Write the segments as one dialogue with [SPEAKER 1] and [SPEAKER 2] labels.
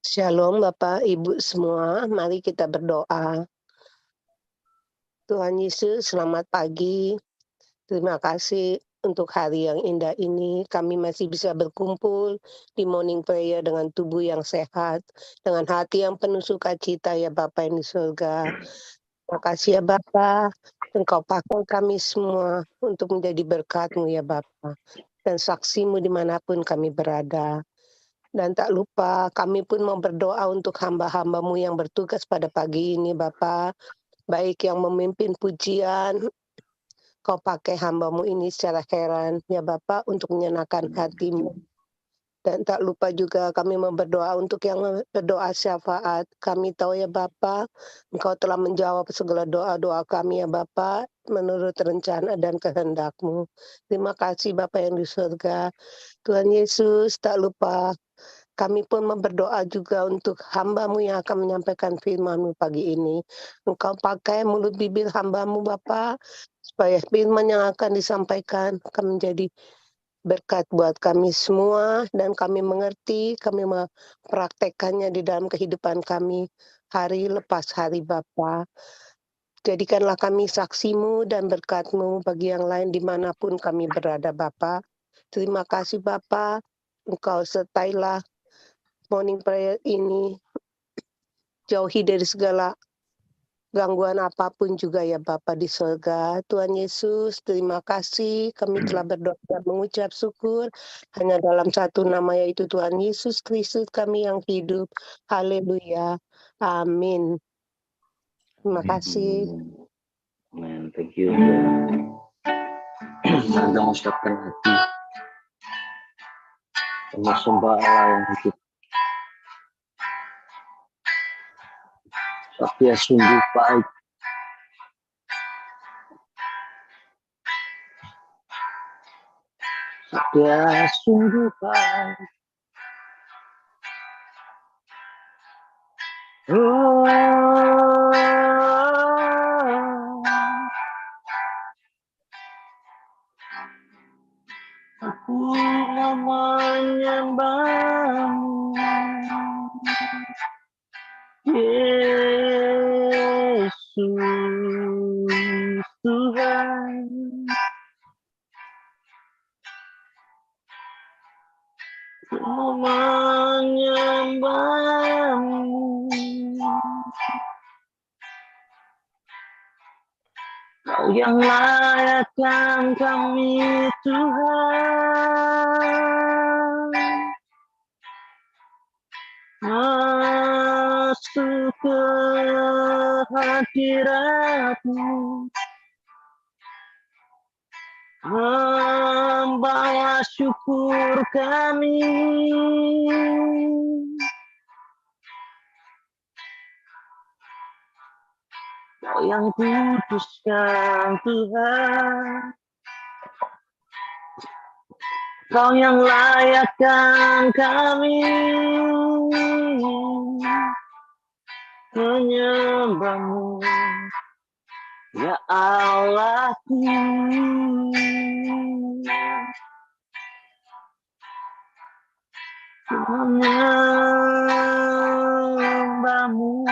[SPEAKER 1] Shalom Bapak Ibu semua, mari kita berdoa. Tuhan Yesus, selamat pagi. Terima kasih untuk hari yang indah ini. Kami masih bisa berkumpul di morning prayer dengan tubuh yang sehat, dengan hati yang penuh sukacita ya Bapa yang di surga. Terima kasih ya Bapa, Engkau pakai kami semua untuk menjadi berkat-Mu ya Bapa, dan saksimu dimanapun kami berada. Dan tak lupa kami pun mau berdoa untuk hamba-hamba-Mu yang bertugas pada pagi ini Bapa, baik yang memimpin pujian, Kau pakai hamba-Mu ini secara heran ya Bapa untuk menyenangkan hati-Mu. Dan tak lupa juga kami mau berdoa untuk yang berdoa syafaat. Kami tahu ya Bapa, Engkau telah menjawab segala doa-doa kami ya Bapa, menurut rencana dan kehendak-Mu. Terima kasih Bapa yang di surga. Tuhan Yesus, tak lupa kami pun berdoa juga untuk hamba-Mu yang akan menyampaikan firman-Mu pagi ini. Engkau pakai mulut bibir hamba-Mu Bapa, supaya firman yang akan disampaikan akan menjadi berkat buat kami semua dan kami mengerti, kami mempraktekkannya di dalam kehidupan kami hari lepas hari Bapa. Jadikanlah kami saksimu dan berkat-Mu bagi yang lain dimanapun kami berada Bapa. Terima kasih Bapa, Engkau sertailah morning prayer ini, jauhi dari segala gangguan apapun juga ya Bapa di surga. Tuhan Yesus, terima kasih kami telah berdoa dan mengucap syukur hanya dalam satu nama yaitu Tuhan Yesus Kristus kami yang hidup. Haleluya. Amin. Terima kasih.
[SPEAKER 2] Amen. Thank you. Anda mengucapkan hati sembah Allah yang hidup. Tapi sungguh baik. Dia sungguh baik. Aku menyembahmu, Yesus Tuhan. Aku menyembahmu, Kau yang layakkan kami Tuhan, masuk ke hadirat-Mu, membawa syukur kami. Kau yang kuduskan Tuhan, Kau yang layakkan kami menyembah-Mu, ya Allahku. Menyembah-Mu,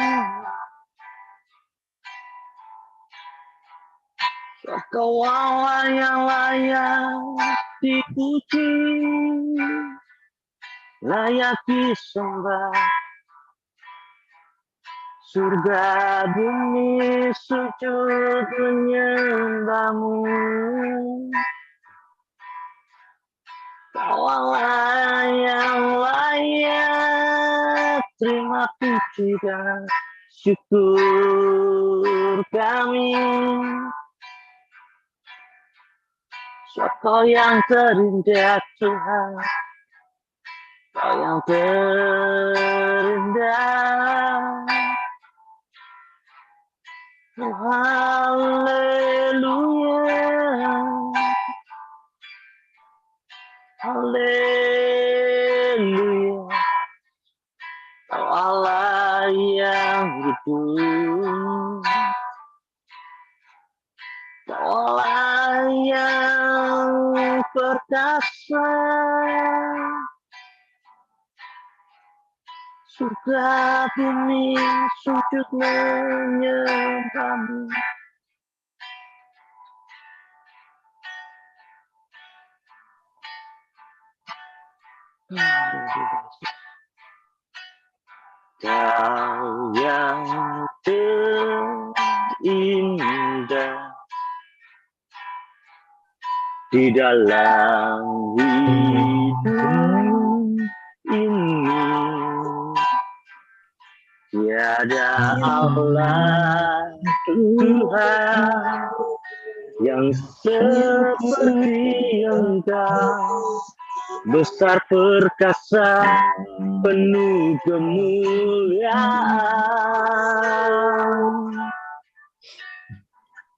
[SPEAKER 2] Kau Allah yang layak dipuji, layak disembah. Surga bumi sujud menyembah-Mu. Kau Allah yang layak terima puji dan syukur kami. Kau yang terindah Tuhan, Kau yang terindah. Oh, haleluya, haleluya. Kau Allah yang hidup, Kau Allah yang perkasa. Surga bumi sujud menyembah-Mu. Kau yang terindah di dalam hidup ini, tiada Allah Tuhan yang seperti Engkau, besar perkasa, penuh kemuliaan.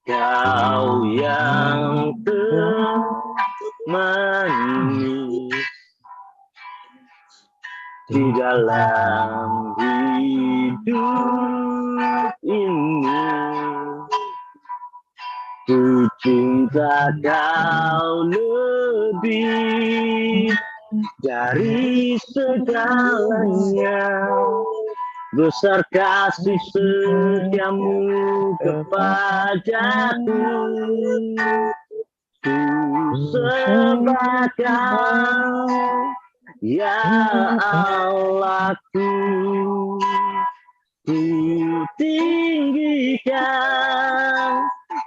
[SPEAKER 2] Kau yang manis di dalam hidup ini, ku cinta Kau lebih dari segalanya. Besar kasih setiamu kepadaku, ku sembah Kau, ya Allahku. Ku tinggikan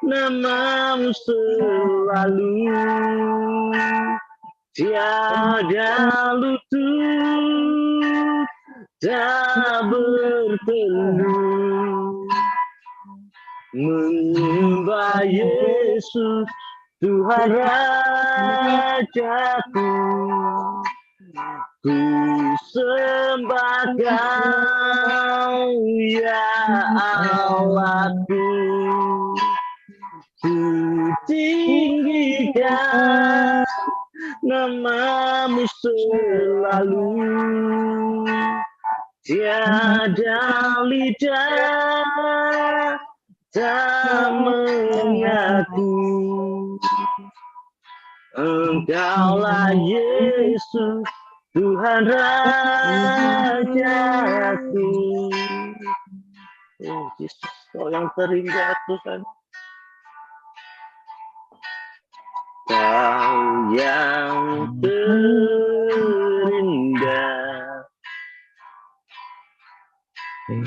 [SPEAKER 2] nama-Mu selalu, tiada lutut tak berteluh, menyembah Yesus Tuhan Rajaku. Ku sembah Kau, ya Allahku. Ku tinggikan nama-Mu selalu, tiada lidah tak mengaku. Engkaulah Yesus Tuhan Rajaku. Oh Yesus, Kau yang terindah Tuhan. Kau yang terindah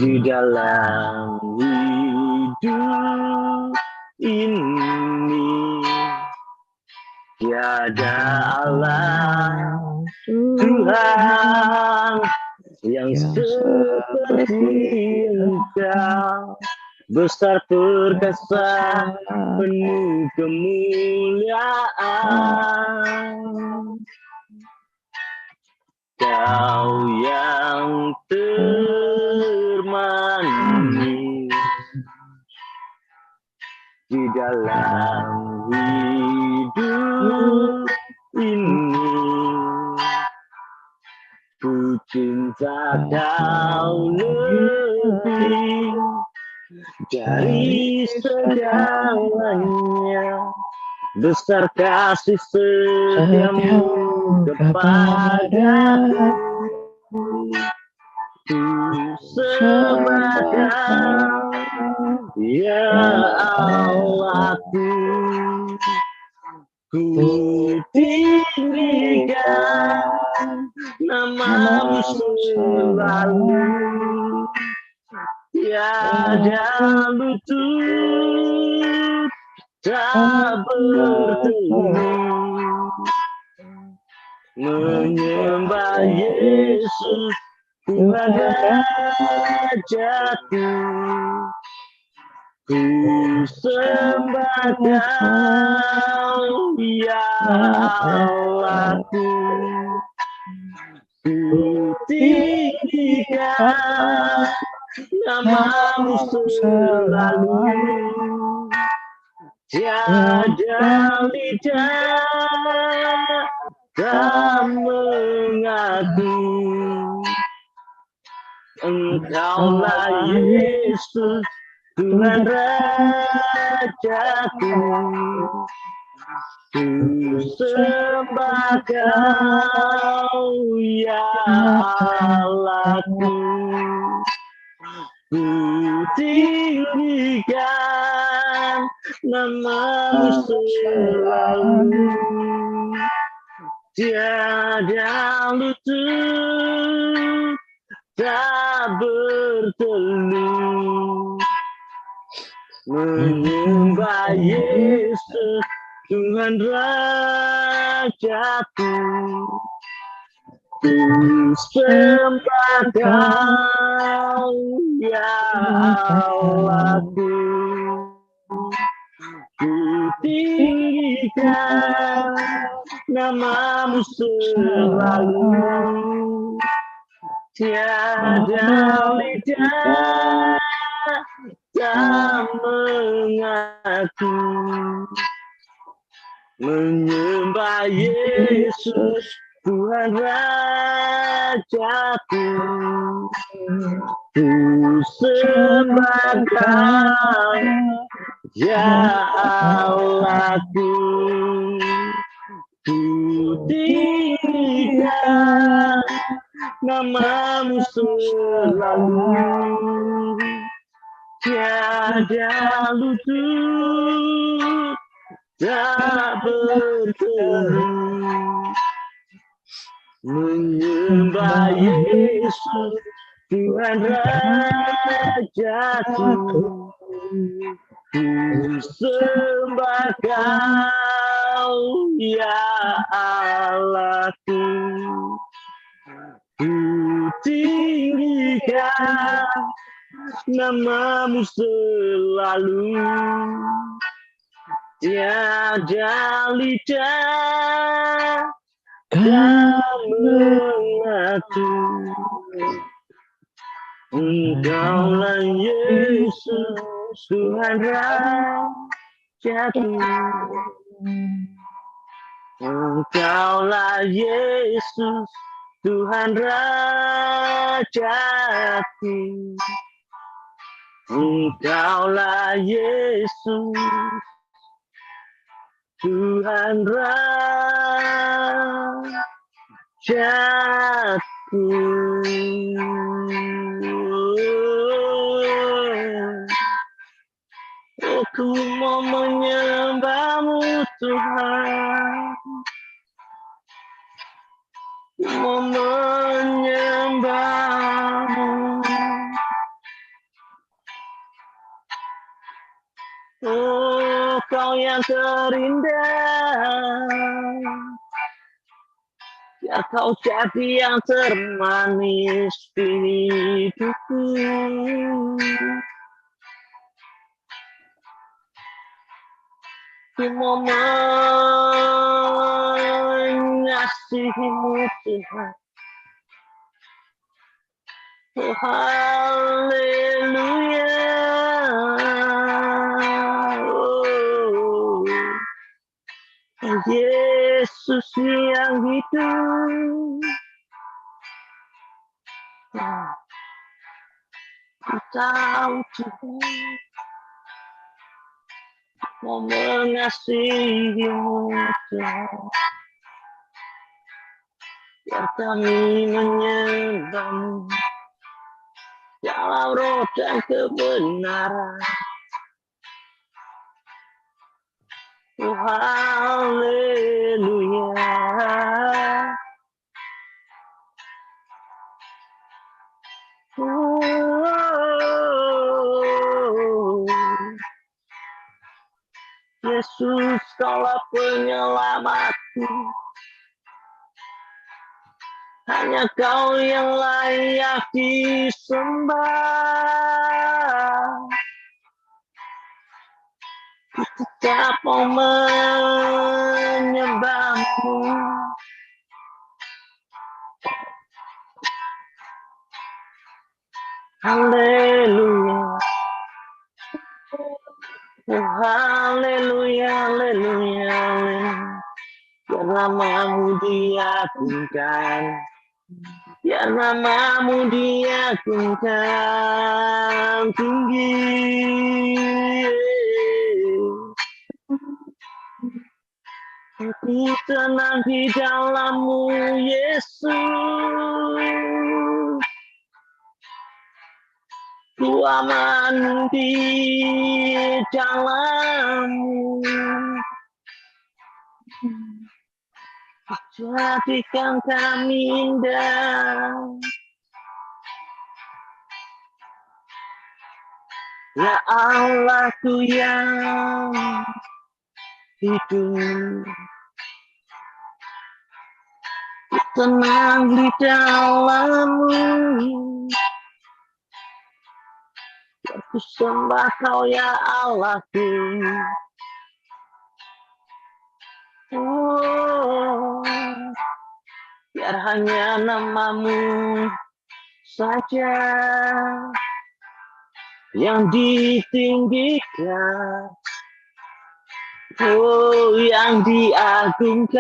[SPEAKER 2] di dalam hidup ini, tiada Allah Tuhan yang seperti Engkau, besar perkasa, penuh kemuliaan. Kau yang termanis di dalam hidup ini, ku cinta Kau lebih dari segalanya. Besar kasih setiamu kepadaku, ku sembah Kau, ya Allahku. Ku tinggikan nama-Mu selalu, tiada lutut tak berteluh, menyembah Yesus Tuhan Rajaku. Ku sembah Kau, ya Allahku. Ku tinggikan nama-Mu selalu, tiada lidah tak mengaku. Engkaulah Yesus Tuhan Rajaku. Ku sembah Kau, ya Allahku. Ku tinggikan nama-Mu selalu, tiada lutut tak bertelut menyembah Yesus Tuhan Rajaku. Ku sembah Kau ya Allahku, ku tinggikan namamu selalu, tiada lidah tak mengaku menyembah Yesus Tuhan Rajaku. Ku sembah Kau ya Allahku, ku tinggikan namamu selalu, tiada lutut tak bertelut menyembah Yesus Tuhan Rajaku. Ku sembah Kau ya Allahku, ku tinggikan namamu selalu, tiada lidah tak mengaku. Engkaulah Yesus Tuhan Rajaku. Engkaulah Yesus Tuhan Rajaku. Engkaulah Yesus Tuhan Rajaku. Aku mau menyembah-Mu Tuhan, mau menyembah-Mu. Oh, Kau yang terindah, ya Kau jadi yang termanis di hidupku. Ku mau mengasihi-Mu Tuhan. Oh, haleluya. Oh, Yesus yang hidup. Ku tahu Tuhan mau mengasihi-Mu Tuhan. Biar kami menyembah-Mu dalam roh dan kebenaran. Oh, haleluya. Oh, Yesus, Kaulah penyelamatku. Hanya Kau yang layak disembah. Ku tetap mau menyembah-Mu. Haleluya. Oh, haleluya, haleluya, haleluya. Biar nama-Mu diagungkan, biar nama-Mu diagungkan tinggi. Aku tenang di dalam-Mu, Yesus. Ku aman di dalam-Mu. jadikan kami indah. Ya Allahku yang hidup, tenang di dalam-Mu. Aku sembah Kau ya Allahku. Oh, biar hanya nama-Mu saja yang ditinggikan, oh yang diagungkan.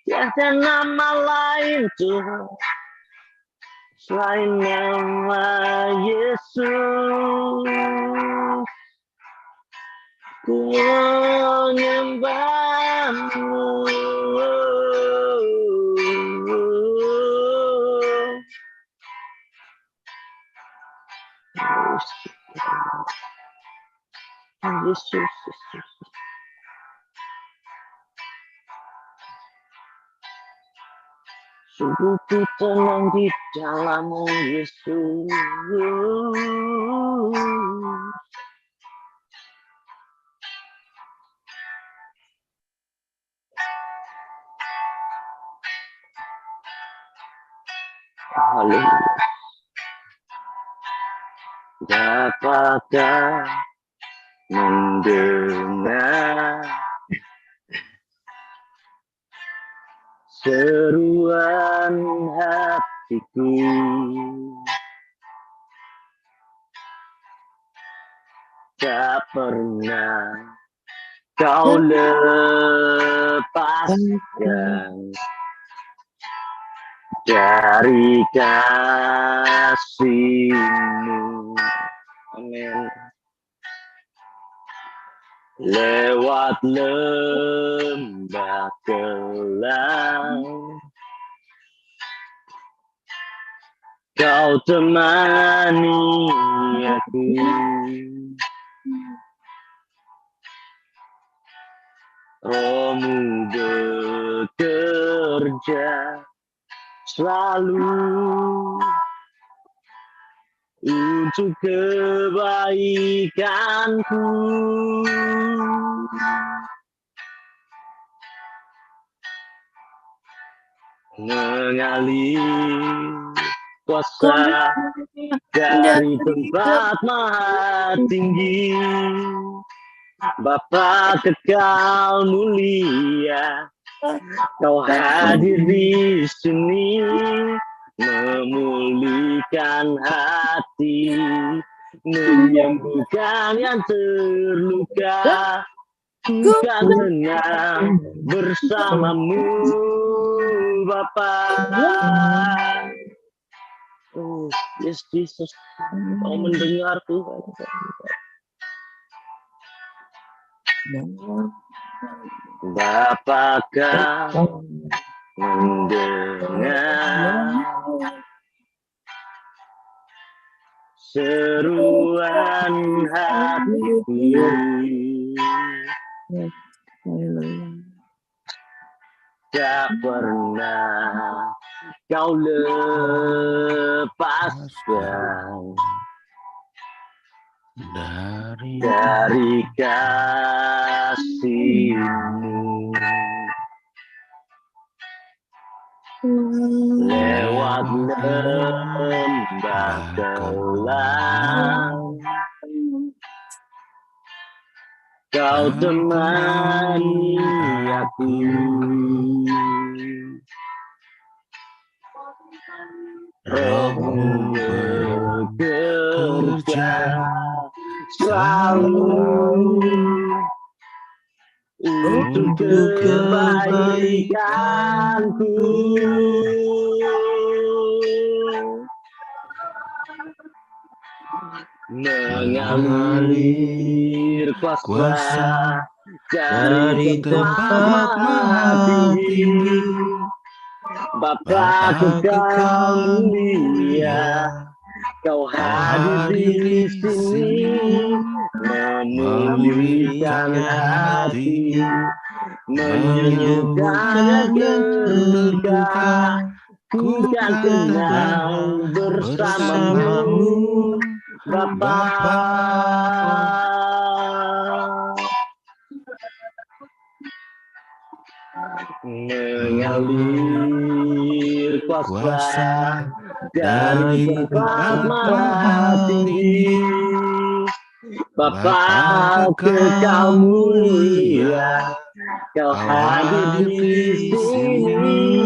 [SPEAKER 2] Tiada nama lain Tuhan selain nama Yesus. Ku menyembah-Mu. Yesus. Sungguh tenang di dalam-Mu, Yesus. Haleluya. Dapatkah mendengar seruan hatiku? Tak pernah Kau lepaskan dari kasih-Mu. Amin. Lewat lembah kelam, Kau temani aku. Roh-Mu bekerja selalu untuk kebaikanku. Mengalir kuasa dari tempat maha tinggi, Bapa kekal mulia, Kau hadir di sini, memulihkan hati, menyembuhkan yang terluka. Ku kan tenang bersama-Mu, Bapa. Oh, yes Jesus, Kau mendengar Tuhan. Bapakah mendengar seruan hatiku? Tak pernah Kau lepaskan dari kasih-Mu. Lewat lembah kelam, Kau temani aku. Roh-Mu bekerja selalu untuk kebaikanku. Mengalir kuasa dari tempat maha tinggi, Bapa kekal mulia, Kau hadir di sini, memulihkan hati, menyembuhkan yang terluka. Ku kan tenang bersamamu, Bapa. Mengalir kuasa dari tempat maha tinggi, Bapa kekal mulia, Kau hadir di sini,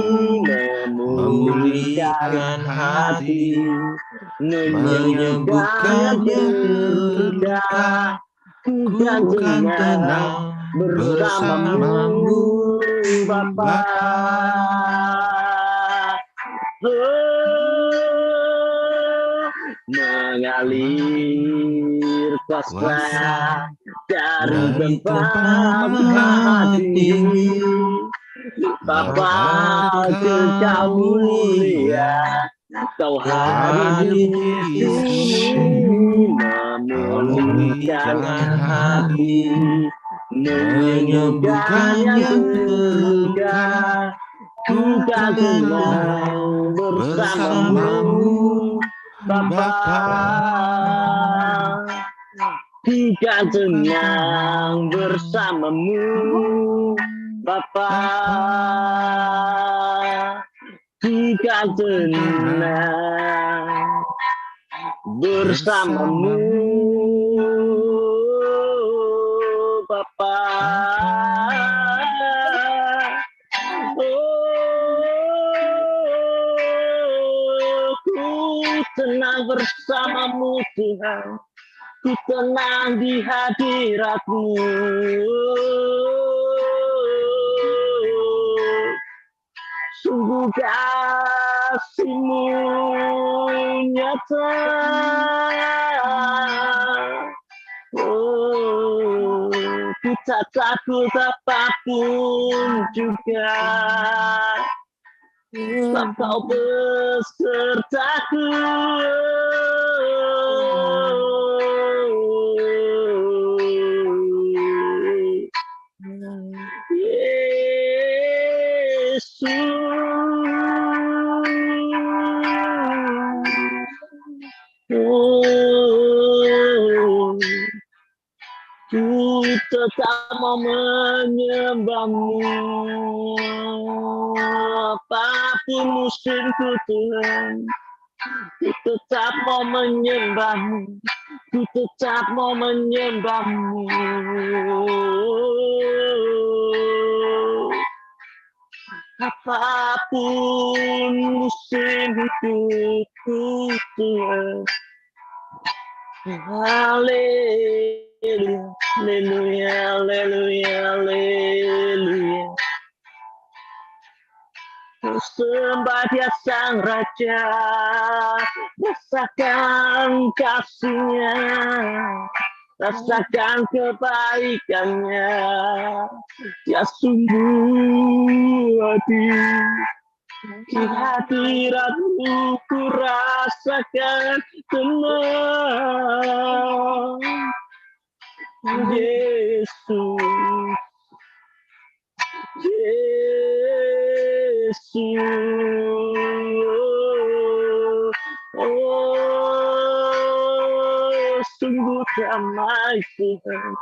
[SPEAKER 2] memulihkan hati, menyembuhkan yang terluka. Ku kan tenang bersamamu, Bapa. Mengalir kuasa dari tempat maha tinggi, Bapa kekal mulia, Kau hadir di sini, memulihkan hati, menyembuhkan yang terluka. Ku kan tenang bersamamu, Bapa. Ku kan tenang bersamamu, Bapa. Ku kan tenang bersamamu, Bapa. Ku tenang bersamamu, Tuhan. Ku tenang di hadirat-Mu. Sungguh kasih-Mu nyata. Ku tak takut apapun juga, sebab Kau besertaku. Ku tetap mau menyembah-Mu, apapun musimku, Tuhan. Ku tetap mau menyembah-Mu, ku tetap mau menyembah-Mu. Apapun musim hidupku, Tuhan. Haleluya, haleluya, haleluya, haleluya. Ku sembah Dia Sang Raja, rasakan kasih-Nya, rasakan kebaikan-Nya. Dia sungguh adil. Di hadirat-Mu ku rasakan tenang, Yesus, Yesus. Oh, sungguh damai Tuhan,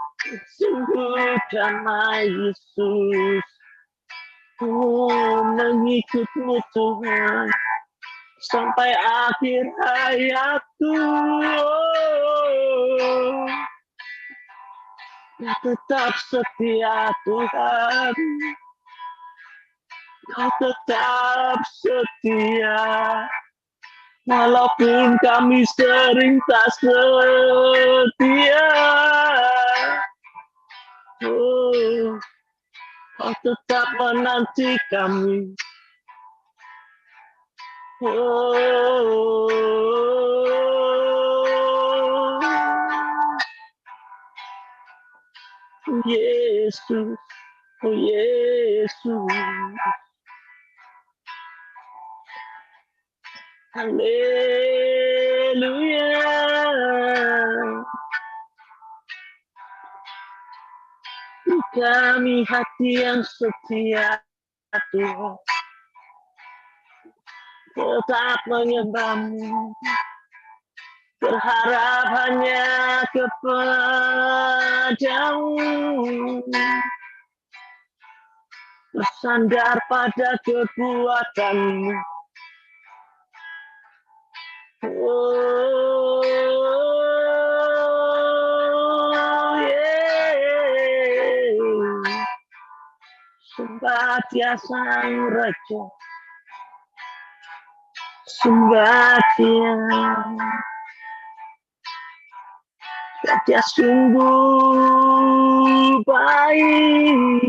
[SPEAKER 2] sungguh damai Yesus. Oh, mengikut-Mu Tuhan sampai akhir hayatku. Oh, Kau tetap setia Tuhan, Kau tetap setia, walaupun kami sering tak setia. Oh, Kau tetap menanti kami. Oh, Yesus, oh Yesus. Haleluya. kami hati yang setia, Tuhan, tetap menyembah-Mu, berharap hanya kepada-Mu, bersandar pada kekuatan-Mu. Oh, yeah. Sembah Dia Sang Raja, sembah Dia, Dia sungguh baik,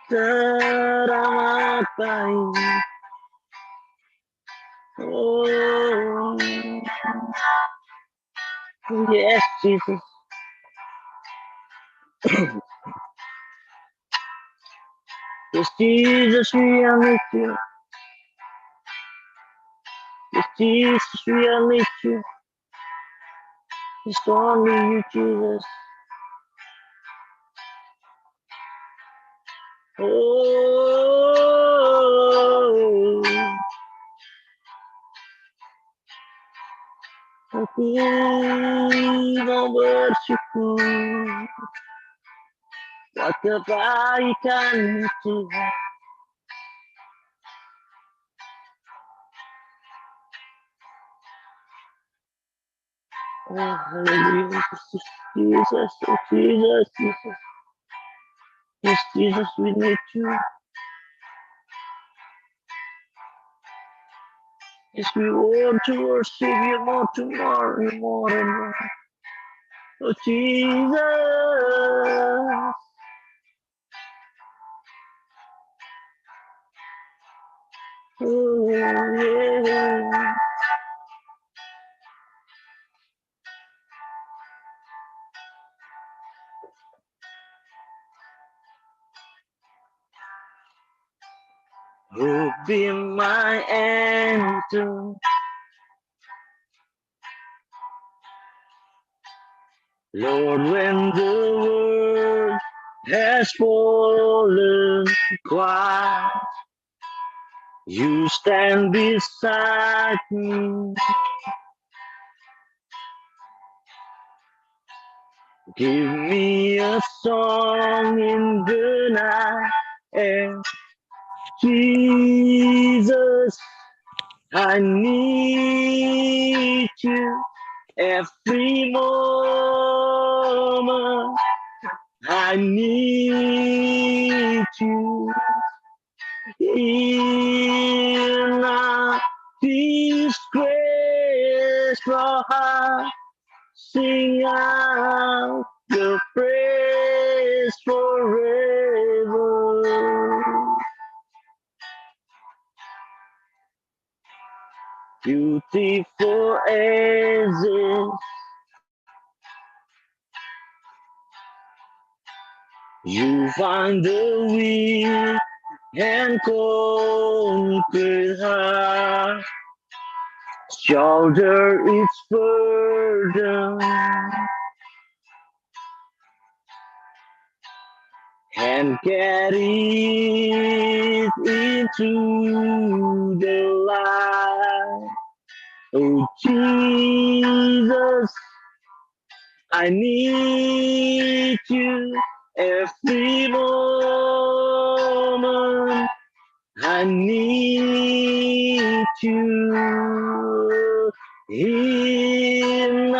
[SPEAKER 2] teramat baik. Oh, yes, Jesus. Yes, Jesus, we are with you. Yes, Jesus, we are with you. It's only you, Jesus. Oh, aku mau bersyukur buat kebaikan Tuhan. Oh, hallelujah. Jesus, oh Jesus, Jesus. Yes, Jesus, we need you. Yes, we want to worship you more tomorrow, more and more. Oh, Jesus. Oh, yeah. Oh, be my answer. Lord, when the world has fallen quiet, you stand beside me. Give me a song in the night, and Jesus, I need you every moment. I need you in this graceful heart. Sing out your praise forever. Beautiful as is, you find the weak and conquer her. Shoulder its burden and carry it into the light. Oh Jesus, I need you every moment. I need you in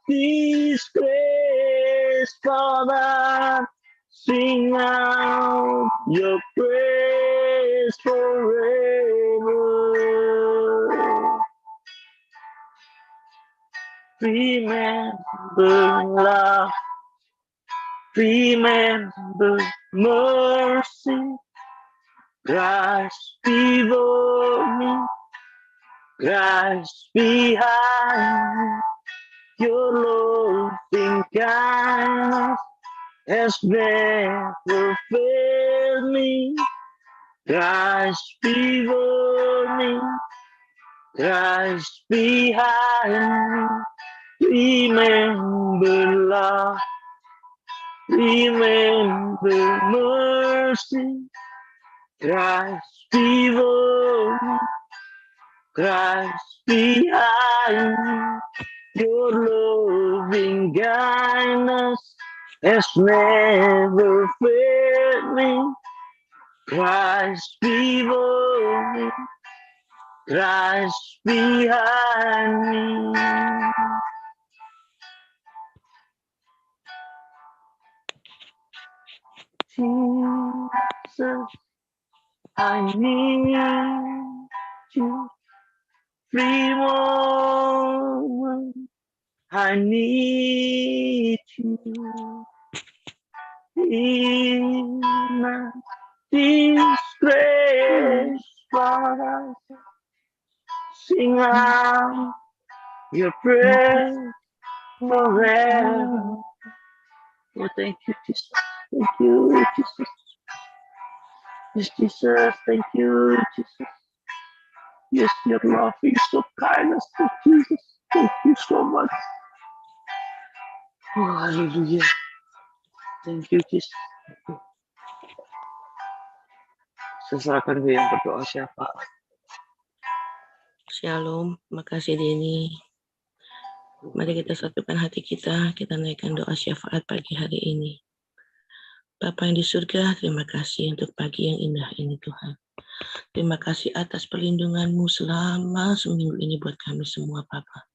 [SPEAKER 2] this grace, Father. Sing out your praise forever. Remember love, remember mercy. Christ before me, Christ behind me. Your loving kindness has never failed me. Christ before me, Christ behind me. Remember mercy, Christ before me, Christ behind me. Your loving kindness has never failed me. Christ before me, Christ behind me. Jesus, I need you. Free moment, I need you. In my disgrace, Father, sing out your praise forever. Oh, thank you, Jesus. Thank you, Jesus. Yes, Jesus. Thank you, Jesus. Yes, your love is so kindness to Jesus. Thank you so much. Oh, hallelujah. Thank you, Jesus. Sesakan gue yang berdoa siapa?
[SPEAKER 3] Shalom, makasih Denny. Mari kita satukan hati kita naikkan doa syafaat pagi hari ini. Bapa yang di surga, terima kasih untuk pagi yang indah ini Tuhan. Terima kasih atas perlindungan-Mu selama seminggu ini buat kami semua Bapa.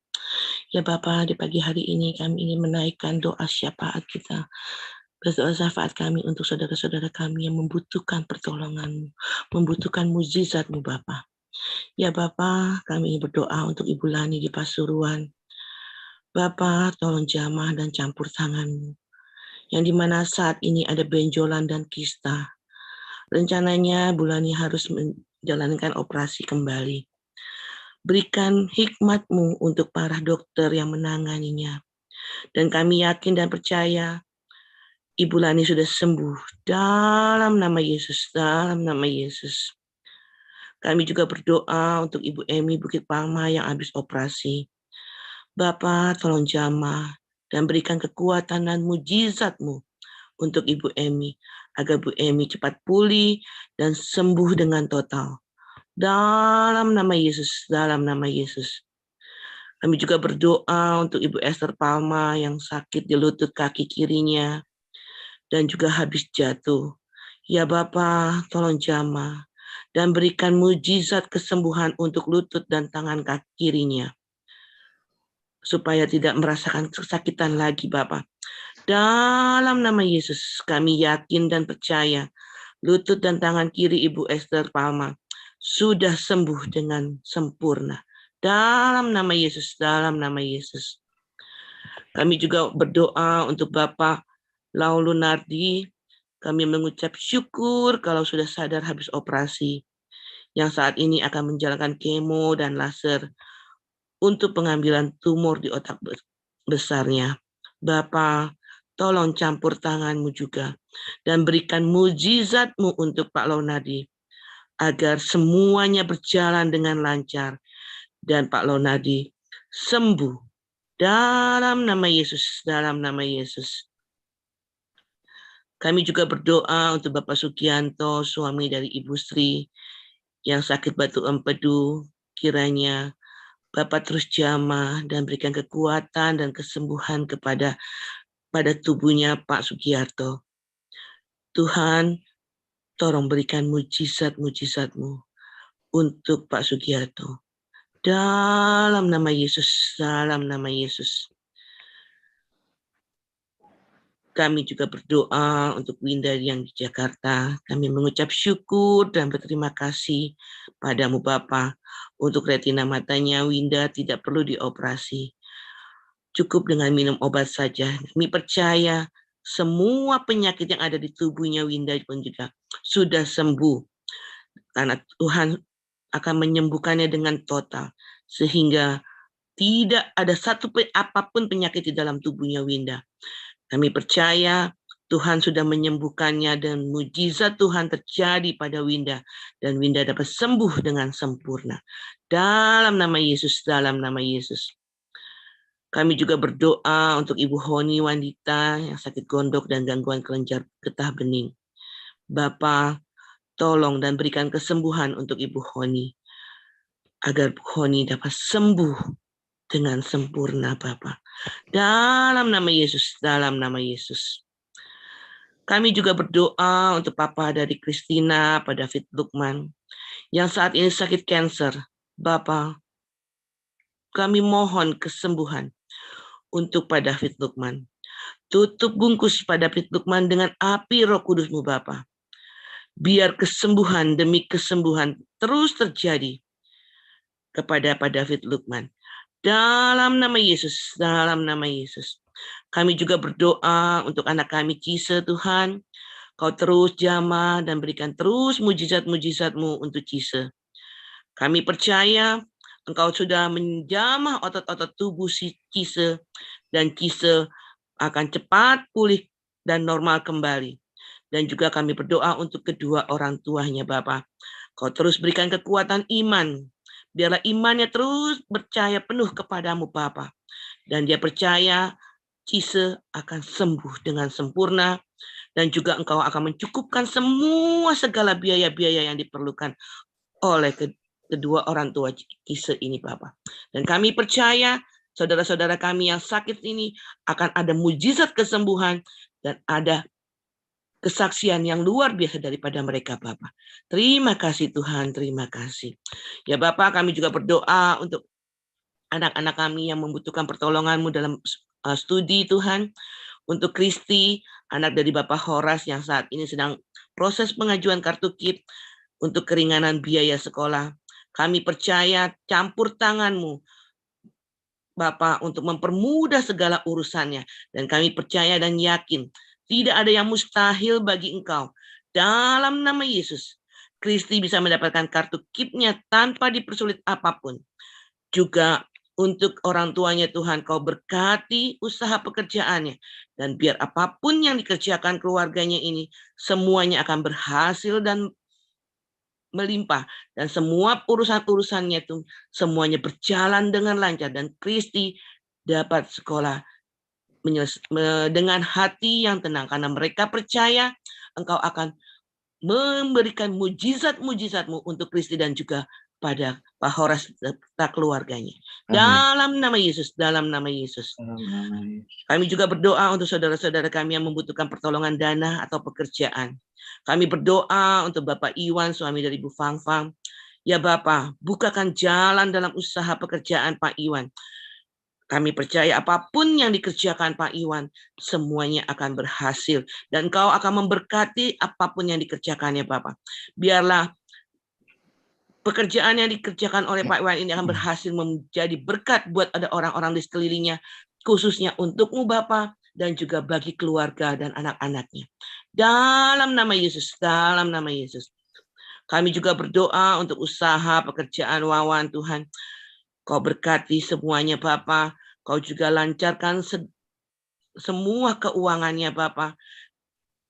[SPEAKER 3] Ya Bapa, di pagi hari ini kami ingin menaikkan doa syafaat kita. Berdoa syafaat kami untuk saudara-saudara kami yang membutuhkan pertolongan-Mu, membutuhkan mukjizat-Mu Bapa. Ya Bapa, kami berdoa untuk Ibu Lani di Pasuruan. Bapa, tolong jamah dan campur tangan-Mu, yang dimana saat ini ada benjolan dan kista. Rencananya Bu Lani harus menjalankan operasi kembali. Berikan hikmat-Mu untuk para dokter yang menanganinya. Dan kami yakin dan percaya Ibu Lani sudah sembuh dalam nama Yesus, dalam nama Yesus. Kami juga berdoa untuk Ibu Emi Bukit Palma yang habis operasi. Bapa, tolong jamah dan berikan kekuatan dan mujizat-Mu untuk Ibu Emi, agar Bu Emi cepat pulih dan sembuh dengan total. Dalam nama Yesus, dalam nama Yesus. Kami juga berdoa untuk Ibu Esther Palma yang sakit di lutut kaki kirinya dan juga habis jatuh. Ya Bapa, tolong jamah dan berikan mujizat kesembuhan untuk lutut dan tangan kaki kirinya, supaya tidak merasakan kesakitan lagi Bapa. Dalam nama Yesus kami yakin dan percaya lutut dan tangan kiri Ibu Esther Palma sudah sembuh dengan sempurna. Dalam nama Yesus, dalam nama Yesus. Kami juga berdoa untuk Bapak Laulu Nardi. Kami mengucap syukur kalau sudah sadar habis operasi, yang saat ini akan menjalankan kemo dan laser untuk pengambilan tumor di otak besarnya. Bapa, tolong campur tangan-Mu juga dan berikan mujizat-Mu untuk Pak Launadi agar semuanya berjalan dengan lancar dan Pak Launadi sembuh dalam nama Yesus, dalam nama Yesus. Kami juga berdoa untuk Bapak Sugianto, suami dari Ibu Sri yang sakit batu empedu. Kiranya Bapak terus jamah dan berikan kekuatan dan kesembuhan pada tubuhnya Pak Sugiarto. Tuhan, tolong berikan mujizat-mujizat-Mu untuk Pak Sugiarto. Dalam nama Yesus, dalam nama Yesus. Kami juga berdoa untuk Winda yang di Jakarta. Kami mengucap syukur dan berterima kasih padamu Bapa untuk retina matanya Winda tidak perlu dioperasi. Cukup dengan minum obat saja. Kami percaya semua penyakit yang ada di tubuhnya Winda pun juga sudah sembuh. Karena Tuhan akan menyembuhkannya dengan total. Sehingga tidak ada satu apapun penyakit di dalam tubuhnya Winda. Kami percaya Tuhan sudah menyembuhkannya dan mujizat Tuhan terjadi pada Winda. Dan Winda dapat sembuh dengan sempurna. Dalam nama Yesus, dalam nama Yesus. Kami juga berdoa untuk Ibu Honi wanita yang sakit gondok dan gangguan kelenjar getah bening. Bapa, tolong dan berikan kesembuhan untuk Ibu Honi, agar Bu Honi dapat sembuh dengan sempurna, Bapa. Dalam nama Yesus, dalam nama Yesus. Kami juga berdoa untuk Papa dari Christina, Pak David Lukman, yang saat ini sakit kanker. Bapa, kami mohon kesembuhan untuk Pak David Lukman. Tutup bungkus Pak David Lukman dengan api Roh Kudus-Mu, Bapa. Biar kesembuhan demi kesembuhan terus terjadi kepada Pak David Lukman. Dalam nama Yesus, dalam nama Yesus. Kami juga berdoa untuk anak kami Cise, Tuhan. Kau terus jamah dan berikan terus mujizat-mujizat-Mu untuk Cise. Kami percaya Engkau sudah menjamah otot-otot tubuh si Cise, dan Cise akan cepat pulih dan normal kembali. Dan juga kami berdoa untuk kedua orang tuanya, Bapa. Kau terus berikan kekuatan iman. Biarlah imannya terus percaya penuh kepadamu, Bapa. Dan dia percaya Cise akan sembuh dengan sempurna. Dan juga Engkau akan mencukupkan semua segala biaya-biaya yang diperlukan oleh kedua orang tua Cise ini, Bapak. Dan kami percaya saudara-saudara kami yang sakit ini akan ada mujizat kesembuhan dan ada kesaksian yang luar biasa daripada mereka, Bapak. Terima kasih Tuhan, terima kasih. Ya Bapak, kami juga berdoa untuk anak-anak kami yang membutuhkan pertolongan-Mu dalam studi, Tuhan. Untuk Kristi, anak dari Bapak Horas yang saat ini sedang proses pengajuan kartu KIP untuk keringanan biaya sekolah. Kami percaya campur tangan-Mu, Bapak, untuk mempermudah segala urusannya. Dan kami percaya dan yakin tidak ada yang mustahil bagi Engkau. Dalam nama Yesus, Kristi bisa mendapatkan kartu KIP-nya tanpa dipersulit apapun. Juga untuk orang tuanya, Tuhan, Kau berkati usaha pekerjaannya. Dan biar apapun yang dikerjakan keluarganya ini, semuanya akan berhasil dan melimpah. Dan semua urusan-urusannya itu semuanya berjalan dengan lancar. Dan Kristi dapat sekolah dengan hati yang tenang. Karena mereka percaya Engkau akan memberikan mujizat-mujizat-Mu untuk Kristi dan juga pada Pak Horas serta keluarganya.
[SPEAKER 2] Amin.
[SPEAKER 3] Dalam nama Yesus, dalam nama Yesus. Kami juga berdoa untuk saudara-saudara kami yang membutuhkan pertolongan dana atau pekerjaan. Kami berdoa untuk Bapak Iwan, suami dari Bu Fang Fang. Ya Bapak, bukakan jalan dalam usaha pekerjaan Pak Iwan. Kami percaya apapun yang dikerjakan Pak Iwan, semuanya akan berhasil. Dan Kau akan memberkati apapun yang dikerjakannya, Bapak. Biarlah pekerjaan yang dikerjakan oleh Pak Iwan ini akan berhasil menjadi berkat buat ada orang-orang di sekelilingnya, khususnya untuk-Mu, Bapak, dan juga bagi keluarga dan anak-anaknya. Dalam nama Yesus, dalam nama Yesus. Kami juga berdoa untuk usaha pekerjaan Wawan, Tuhan. Kau berkati semuanya, Bapak. Kau juga lancarkan semua keuangannya, Bapak.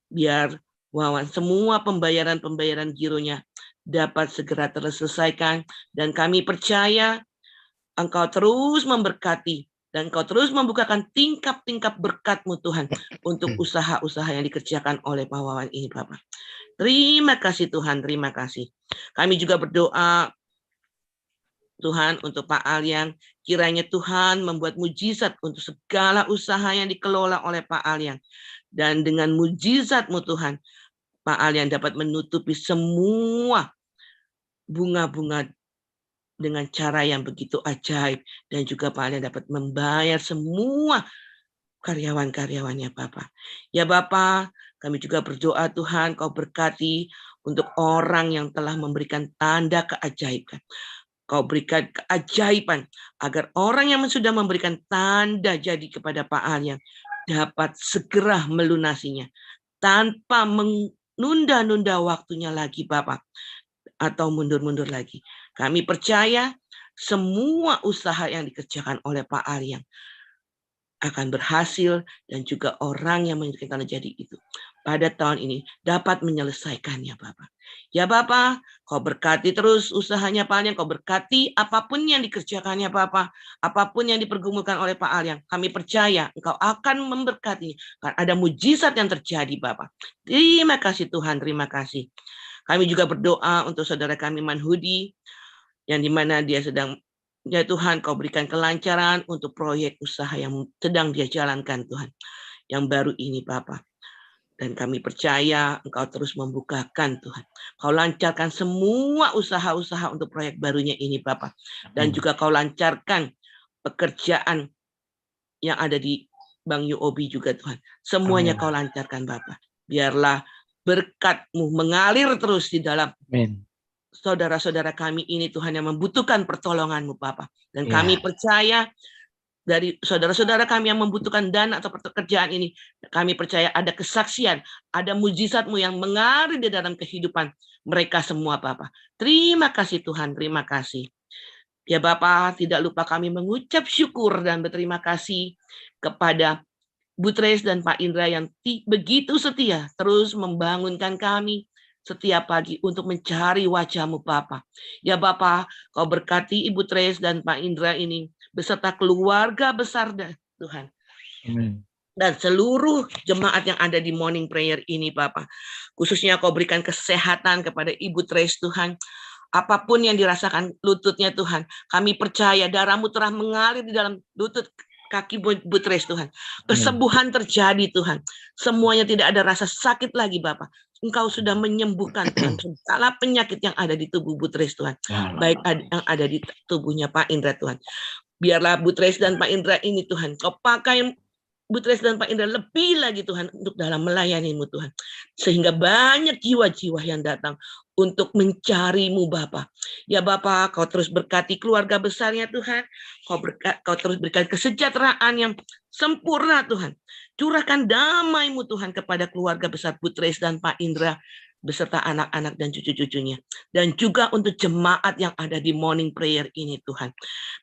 [SPEAKER 3] Biar Wawan semua pembayaran-pembayaran gironya dapat segera terselesaikan. Dan kami percaya Engkau terus memberkati. Dan Kau terus membukakan tingkap-tingkap berkat-Mu, Tuhan. Untuk usaha-usaha yang dikerjakan oleh Pak Wawan ini, Bapak. Terima kasih, Tuhan. Terima kasih. Kami juga berdoa Tuhan untuk Pak Alian, kiranya Tuhan membuat mujizat untuk segala usaha yang dikelola oleh Pak Alian. Dan dengan mujizat-Mu Tuhan, Pak Alian dapat menutupi semua bunga-bunga dengan cara yang begitu ajaib. Dan juga Pak Alian dapat membayar semua karyawan-karyawannya, Bapak. Ya Bapak, kami juga berdoa Tuhan, Kau berkati untuk orang yang telah memberikan tanda keajaiban. Kau berikan keajaiban agar orang yang sudah memberikan tanda jadi kepada Pak Alian dapat segera melunasinya tanpa menunda-nunda waktunya lagi, Bapak, atau mundur-mundur lagi. Kami percaya semua usaha yang dikerjakan oleh Pak Alian akan berhasil dan juga orang yang menginginkan tanda jadi itu pada tahun ini dapat menyelesaikannya Bapa. Ya Bapa, Kau berkati terus usahanya Pak Alyang, Kau berkati apapun yang dikerjakannya Bapa, apapun yang dipergumulkan oleh Pak Alyang. Kami percaya Engkau akan memberkati, karena ada mujizat yang terjadi Bapa. Terima kasih Tuhan, terima kasih. Kami juga berdoa untuk saudara kami Manhudi, yang dimana dia sedang, ya Tuhan, Kau berikan kelancaran untuk proyek usaha yang sedang dia jalankan Tuhan, yang baru ini Bapa. Dan kami percaya Engkau terus membukakan Tuhan. Kau lancarkan semua usaha-usaha untuk proyek barunya ini Bapak. Dan juga Kau lancarkan pekerjaan yang ada di Bang UOB juga Tuhan. Semuanya Kau lancarkan Bapak. Biarlah berkat-Mu mengalir terus di dalam saudara-saudara kami ini Tuhan, yang membutuhkan pertolongan-Mu Bapak. Dan kami percaya dari saudara-saudara kami yang membutuhkan dana atau pekerjaan ini, kami percaya ada kesaksian, ada mujizat-Mu yang mengalir di dalam kehidupan mereka semua Bapak. Terima kasih Tuhan, terima kasih. Ya Bapak, tidak lupa kami mengucap syukur dan berterima kasih kepada Bu Tres dan Pak Indra yang begitu setia terus membangunkan kami setiap pagi untuk mencari wajah-Mu Bapa. Ya Bapa, Kau berkati Ibu Tres dan Pak Indra ini beserta keluarga besar Tuhan.
[SPEAKER 2] Amin.
[SPEAKER 3] Dan seluruh jemaat yang ada di morning prayer ini Bapa. Khususnya Kau berikan kesehatan kepada Ibu Tres Tuhan. Apapun yang dirasakan lututnya Tuhan, kami percaya darah-Mu telah mengalir di dalam lutut kaki Bu Tres Tuhan. Kesembuhan terjadi Tuhan. Semuanya tidak ada rasa sakit lagi Bapak. Engkau sudah menyembuhkan Tuhan segala penyakit yang ada di tubuh Bu Tres Tuhan. Baik yang ada di tubuhnya Pak Indra Tuhan. Biarlah Bu Tres dan Pak Indra ini Tuhan, Kau pakai Bu Tres dan Pak Indra lebih lagi Tuhan untuk dalam melayani-Mu Tuhan. Sehingga banyak jiwa-jiwa yang datang untuk mencari-Mu Bapa. Ya Bapa, Kau terus berkati keluarga besarnya Tuhan. Kau terus berikan kesejahteraan yang sempurna Tuhan. Curahkan damai-Mu Tuhan kepada keluarga besar Bu Tres dan Pak Indra beserta anak-anak dan cucu-cucunya. Dan juga untuk jemaat yang ada di morning prayer ini Tuhan.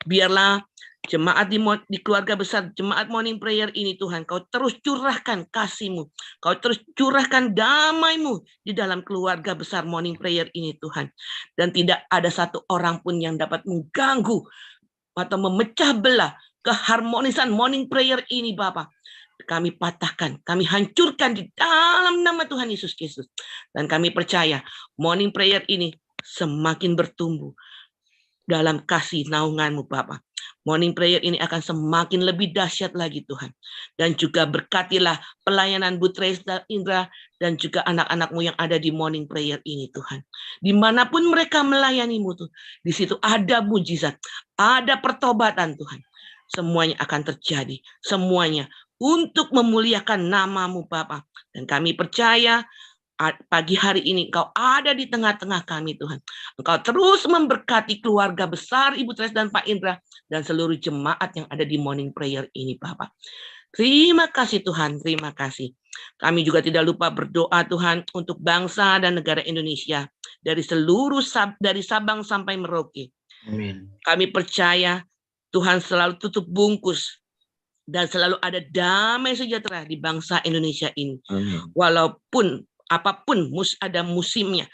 [SPEAKER 3] Biarlah jemaat di keluarga besar jemaat morning prayer ini Tuhan, Kau terus curahkan kasih-Mu, Kau terus curahkan damai-Mu di dalam keluarga besar morning prayer ini Tuhan. Dan tidak ada satu orang pun yang dapat mengganggu atau memecah belah keharmonisan morning prayer ini Bapa. Kami patahkan, kami hancurkan di dalam nama Tuhan Yesus Kristus. Dan kami percaya morning prayer ini semakin bertumbuh dalam kasih naungan-Mu Bapa. Morning prayer ini akan semakin lebih dahsyat lagi Tuhan. Dan juga berkatilah pelayanan Bu Tres dan Indra dan juga anak-anak-Mu yang ada di morning prayer ini Tuhan. Dimanapun mereka melayani-Mu Tuhan, di situ ada mujizat, ada pertobatan Tuhan. Semuanya akan terjadi, semuanya untuk memuliakan nama-Mu Bapa. Dan kami percaya pagi hari ini Engkau ada di tengah-tengah kami Tuhan. Engkau terus memberkati keluarga besar Ibu Tres dan Pak Indra dan seluruh jemaat yang ada di morning prayer ini Bapak. Terima kasih Tuhan, terima kasih. Kami juga tidak lupa berdoa Tuhan untuk bangsa dan negara Indonesia dari seluruh dari Sabang sampai Merauke.
[SPEAKER 2] Amin.
[SPEAKER 3] Kami percaya Tuhan selalu tutup bungkus dan selalu ada damai sejahtera di bangsa Indonesia ini.
[SPEAKER 2] Amin.
[SPEAKER 3] Walaupun apapun ada musimnya,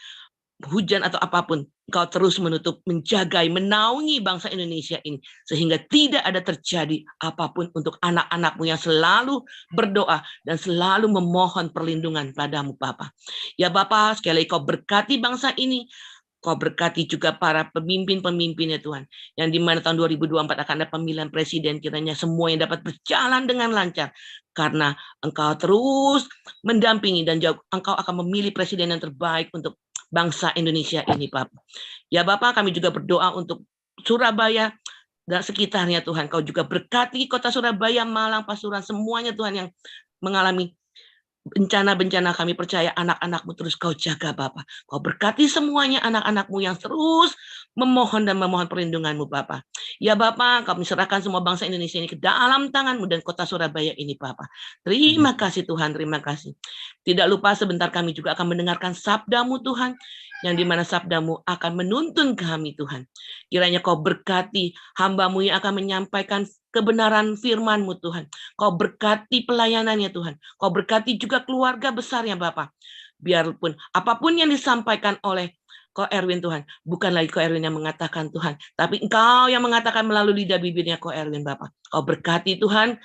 [SPEAKER 3] hujan atau apapun, Engkau terus menutup, menjagai, menaungi bangsa Indonesia ini, sehingga tidak ada terjadi apapun untuk anak-anak-Mu yang selalu berdoa dan selalu memohon perlindungan padamu Bapa. Ya Bapa, sekali lagi Kau berkati bangsa ini, Kau berkati juga para pemimpin-pemimpinnya Tuhan, yang dimana tahun 2024 akan ada pemilihan presiden, kiranya semua yang dapat berjalan dengan lancar, karena Engkau terus mendampingi dan Engkau akan memilih presiden yang terbaik untuk bangsa Indonesia ini Bapak. Ya Bapak, kami juga berdoa untuk Surabaya dan sekitarnya Tuhan. Kau juga berkati kota Surabaya, Malang, Pasuruan, semuanya Tuhan yang mengalami bencana-bencana. Kami percaya anak-anak-Mu terus Kau jaga Bapa. Kau berkati semuanya anak-anak-Mu yang terus memohon dan memohon perlindungan-Mu Bapa. Ya Bapa, kami serahkan semua bangsa Indonesia ini ke dalam tangan-Mu dan kota Surabaya ini Bapa. Terima kasih Tuhan, terima kasih. Tidak lupa sebentar kami juga akan mendengarkan sabda-Mu Tuhan, yang dimana sabda-Mu akan menuntun kami Tuhan. Kiranya Kau berkati hamba-Mu yang akan menyampaikan kebenaran firman-Mu Tuhan. Kau berkati pelayanannya Tuhan. Kau berkati juga keluarga besarnya Bapa. Biarpun apapun yang disampaikan oleh Ko Erwin Tuhan, bukan lagi Ko Erwin yang mengatakan Tuhan, tapi Engkau yang mengatakan melalui lidah bibirnya Ko Erwin Bapa. Kau berkati Tuhan,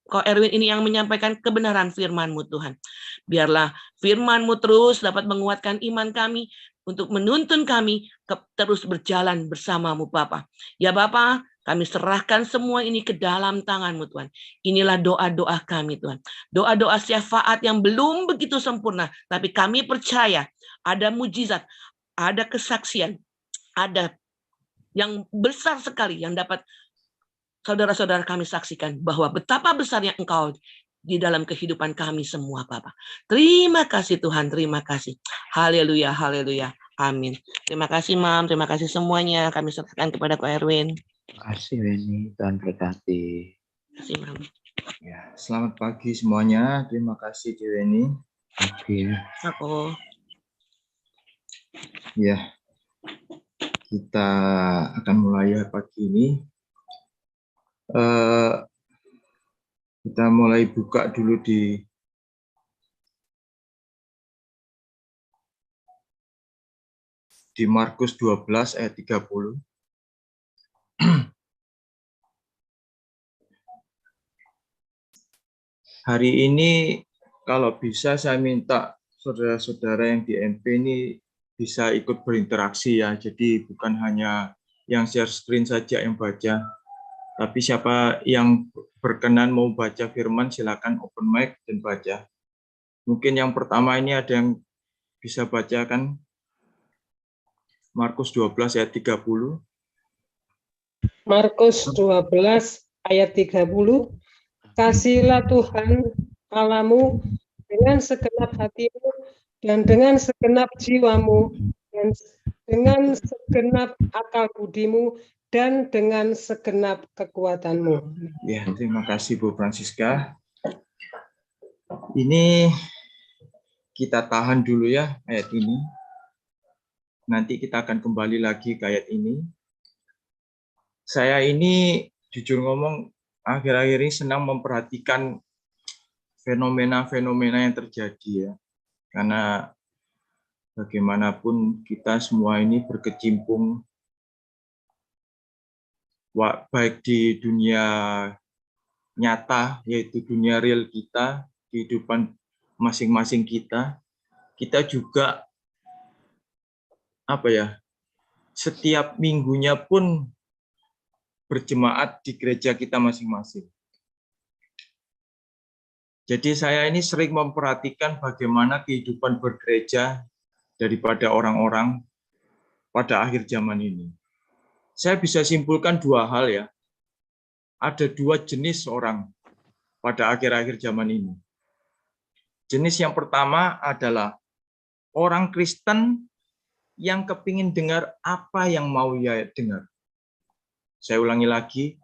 [SPEAKER 3] Ko Erwin ini yang menyampaikan kebenaran firman-Mu Tuhan. Biarlah firman-Mu terus dapat menguatkan iman kami, untuk menuntun kami terus berjalan bersama-Mu Bapa. Ya Bapa, kami serahkan semua ini ke dalam tangan-Mu Tuhan. Inilah doa-doa kami Tuhan. Doa-doa syafaat yang belum begitu sempurna, tapi kami percaya ada mujizat, ada kesaksian, ada yang besar sekali yang dapat saudara-saudara kami saksikan bahwa betapa besarnya Engkau di dalam kehidupan kami semua, Bapak. Terima kasih Tuhan, terima kasih. Haleluya, haleluya. Amin. Terima kasih, Mam. Terima kasih semuanya. Kami serahkan kepada Ko Erwin.
[SPEAKER 2] Terima kasih, Weni. Tuhan berkati.
[SPEAKER 3] Terima kasih, Mam.
[SPEAKER 4] Ya, selamat pagi semuanya. Terima kasih, Weni.
[SPEAKER 2] Oke.
[SPEAKER 3] Aku.
[SPEAKER 4] Ya, kita akan mulai pagi ini. Kita mulai buka dulu di Markus 12 ayat 30. Hari ini kalau bisa saya minta saudara-saudara yang di MP ini bisa ikut berinteraksi ya. Jadi bukan hanya yang share screen saja yang baca. Tapi siapa yang berkenan mau baca firman silakan open mic dan baca. Mungkin yang pertama ini ada yang bisa bacakan Markus 12 ayat 30.
[SPEAKER 5] Markus 12 ayat 30. Kasihilah Tuhan Allahmu dengan segenap hatimu dan dengan segenap jiwamu dan dengan segenap akal budimu dan dengan segenap kekuatanmu.
[SPEAKER 4] Ya, terima kasih Bu Francisca. Ini kita tahan dulu ya ayat ini. Nanti kita akan kembali lagi ke ayat ini. Saya ini jujur ngomong akhir-akhir ini senang memperhatikan fenomena-fenomena yang terjadi ya. Karena bagaimanapun kita semua ini berkecimpung baik di dunia nyata, yaitu dunia real kita, kehidupan masing-masing kita juga setiap minggunya pun berjemaat di gereja kita masing-masing. Jadi saya ini sering memperhatikan bagaimana kehidupan bergereja daripada orang-orang pada akhir zaman ini. Saya bisa simpulkan dua hal ya. Ada dua jenis orang pada akhir-akhir zaman ini. Jenis yang pertama adalah orang Kristen yang kepingin dengar apa yang mau ia dengar. Saya ulangi lagi,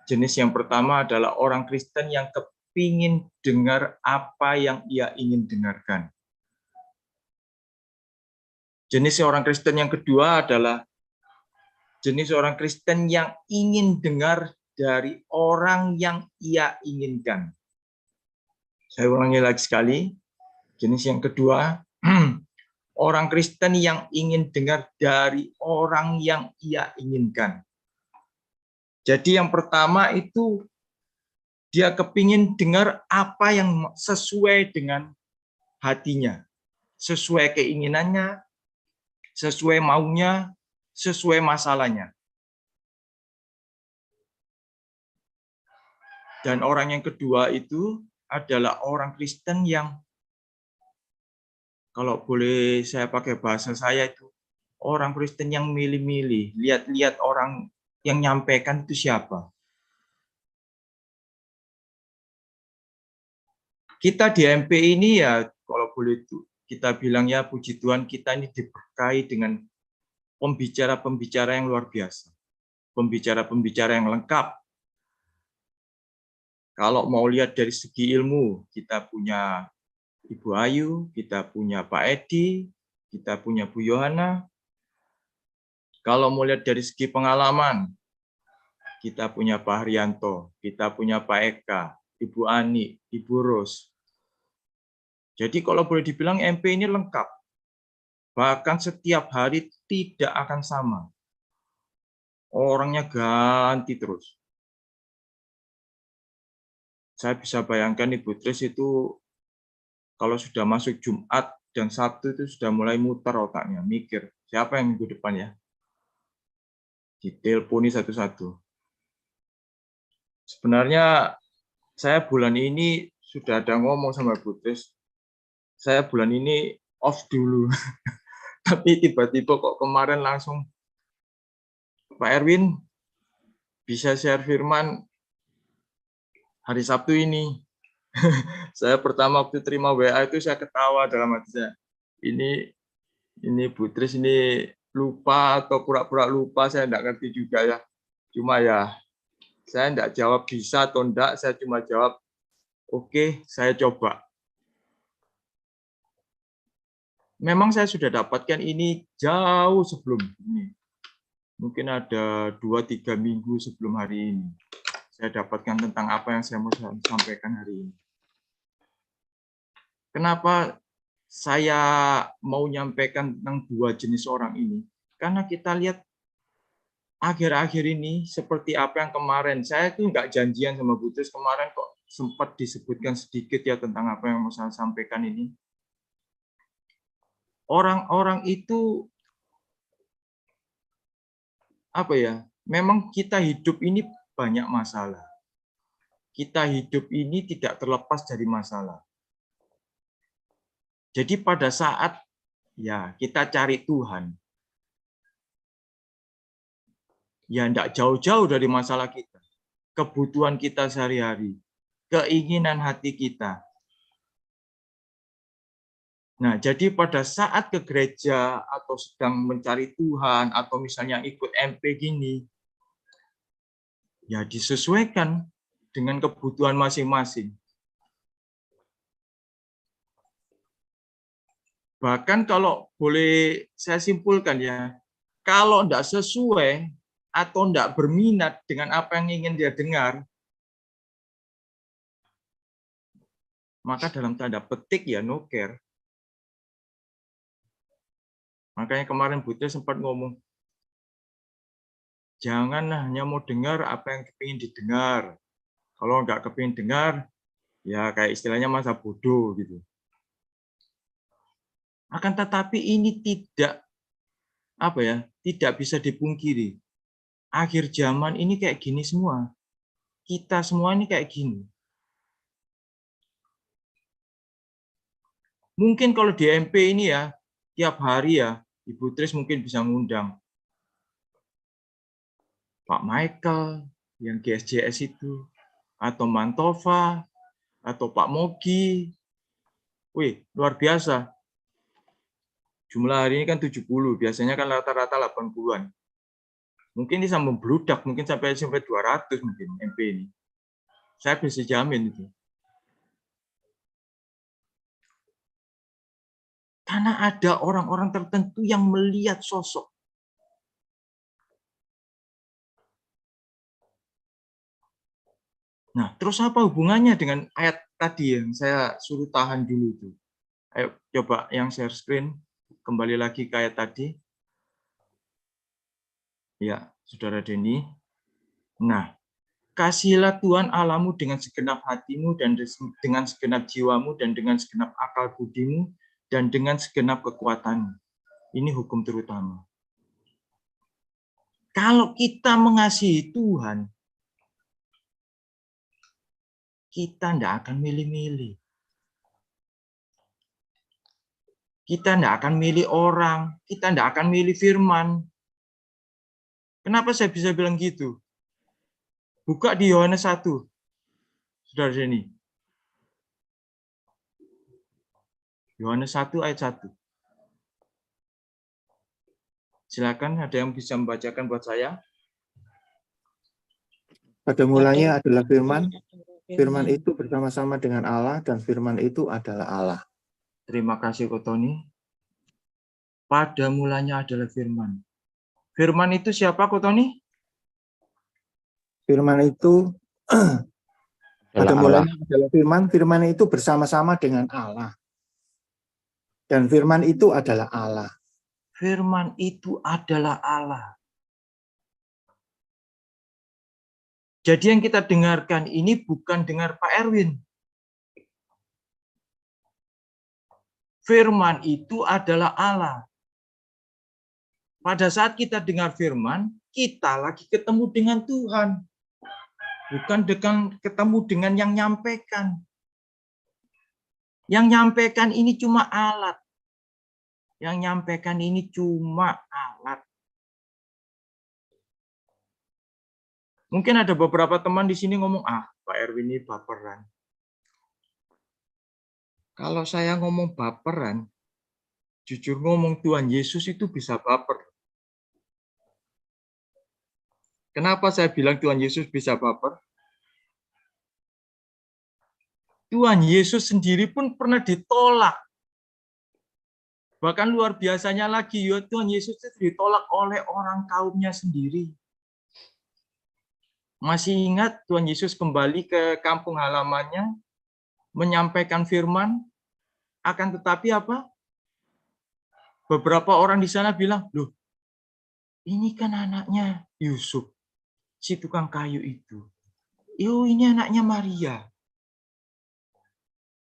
[SPEAKER 4] jenis yang pertama adalah orang Kristen yang kepingin dengar apa yang ia ingin dengarkan. Jenis orang Kristen yang kedua adalah jenis orang Kristen yang ingin dengar dari orang yang ia inginkan. Saya ulangi lagi sekali, jenis yang kedua, orang Kristen yang ingin dengar dari orang yang ia inginkan. Jadi yang pertama itu dia kepingin dengar apa yang sesuai dengan hatinya, sesuai keinginannya, sesuai maunya, sesuai masalahnya. Dan orang yang kedua itu adalah orang Kristen yang, kalau boleh saya pakai bahasa saya itu, orang Kristen yang milih-milih, lihat-lihat orang yang nyampaikan itu siapa. Kita di MP ini ya, kalau boleh kita bilang ya, puji Tuhan kita ini diberkahi dengan pembicara-pembicara yang luar biasa. Pembicara-pembicara yang lengkap. Kalau mau lihat dari segi ilmu, kita punya Ibu Ayu, kita punya Pak Edi, kita punya Bu Yohana. Kalau mau lihat dari segi pengalaman, Kita punya Pak Haryanto, kita punya Pak Eka, Ibu Ani, Ibu Ros. Jadi kalau boleh dibilang MP ini lengkap. Bahkan setiap hari tidak akan sama. Orangnya ganti terus. Saya bisa bayangkan Ibu Tris itu kalau sudah masuk Jumat dan Sabtu itu sudah mulai muter otaknya, mikir, siapa yang minggu depan ya? Diteleponi satu-satu. Sebenarnya saya bulan ini sudah ada ngomong sama Bu Tris, saya bulan ini off dulu. Tapi tiba-tiba kok kemarin langsung, Pak Erwin bisa share firman hari Sabtu ini. Saya pertama waktu terima WA itu saya ketawa dalam hati saya. Ini Bu Tris ini lupa atau pura-pura lupa, saya enggak ngerti juga ya. Cuma ya saya enggak jawab bisa atau enggak, saya cuma jawab oke, saya coba. Memang saya sudah dapatkan ini jauh sebelum ini. Mungkin ada 2-3 minggu sebelum hari ini. Saya dapatkan tentang apa yang saya mau sampaikan hari ini. Kenapa saya mau nyampaikan tentang 2 jenis orang ini? Karena kita lihat akhir-akhir ini seperti apa yang kemarin. Saya itu nggak janjian sama Bu Tris, kemarin kok sempat disebutkan sedikit ya tentang apa yang mau saya sampaikan ini. Orang-orang itu apa ya? Memang kita hidup ini banyak masalah. Kita hidup ini tidak terlepas dari masalah. Jadi pada saat ya kita cari Tuhan, ya enggak jauh-jauh dari masalah kita. Kebutuhan kita sehari-hari, keinginan hati kita. Nah, jadi pada saat ke gereja atau sedang mencari Tuhan atau misalnya ikut MP gini, ya disesuaikan dengan kebutuhan masing-masing. Bahkan kalau boleh saya simpulkan ya, kalau enggak sesuai atau enggak berminat dengan apa yang ingin dia dengar, maka dalam tanda petik ya no care. Makanya kemarin Bu Tris sempat ngomong, jangan hanya mau dengar apa yang kepingin didengar. Kalau nggak kepingin dengar, ya kayak istilahnya masa bodoh gitu. Akan tetapi ini tidak tidak bisa dipungkiri. Akhir zaman ini kayak gini semua. Kita semua ini kayak gini. Mungkin kalau di MP ini ya, tiap hari ya, Ibu Tris mungkin bisa ngundang Pak Michael yang GSJS itu, atau Mantova, atau Pak Mogi. Wih, luar biasa. Jumlah hari ini kan 70, biasanya kan rata-rata 80-an. Mungkin bisa membludak, mungkin sampai 200 mungkin MP ini. Saya bisa jamin itu. Karena ada orang-orang tertentu yang melihat sosok. Nah, terus apa hubungannya dengan ayat tadi yang saya suruh tahan dulu itu? Ayo coba yang share screen, kembali lagi ke ayat tadi. Ya, Saudara Denny. Nah, kasihilah Tuhan Allahmu dengan segenap hatimu dan dengan segenap jiwamu dan dengan segenap akal budimu dan dengan segenap kekuatanmu. Ini hukum terutama. Kalau kita mengasihi Tuhan, kita tidak akan milih-milih. Kita tidak akan milih orang, kita tidak akan milih firman. Kenapa saya bisa bilang gitu? Buka di Yohanes 1, Saudara Denny. Yohanes 1 ayat 1. Silakan, ada yang bisa membacakan buat saya?
[SPEAKER 6] Pada mulanya adalah firman, firman itu bersama-sama dengan Allah, dan firman itu adalah Allah.
[SPEAKER 4] Terima kasih, Ko Tony. Pada mulanya adalah firman. Firman itu siapa, Ko Tony?
[SPEAKER 6] Firman itu pada
[SPEAKER 2] Allah.
[SPEAKER 6] mulanya adalah firman, firman itu bersama-sama dengan Allah. Dan firman itu adalah Allah.
[SPEAKER 4] Firman itu adalah Allah. Jadi yang kita dengarkan ini bukan dengar Pak Erwin. Firman itu adalah Allah. Pada saat kita dengar firman, kita lagi ketemu dengan Tuhan. Bukan ketemu dengan yang nyampaikan. Yang nyampaikan ini cuma alat. Yang nyampaikan ini cuma alat. Mungkin ada beberapa teman di sini ngomong, Pak Erwin ini baperan. Kalau saya ngomong baperan, jujur ngomong Tuhan Yesus itu bisa baper. Kenapa saya bilang Tuhan Yesus bisa baper? Tuhan Yesus sendiri pun pernah ditolak. Bahkan luar biasanya lagi, ya, Tuhan Yesus itu ditolak oleh orang kaumnya sendiri. Masih ingat Tuhan Yesus kembali ke kampung halamannya, menyampaikan firman, akan tetapi apa? Beberapa orang di sana bilang, loh, ini kan anaknya Yusuf, si tukang kayu itu. Ini anaknya Maria.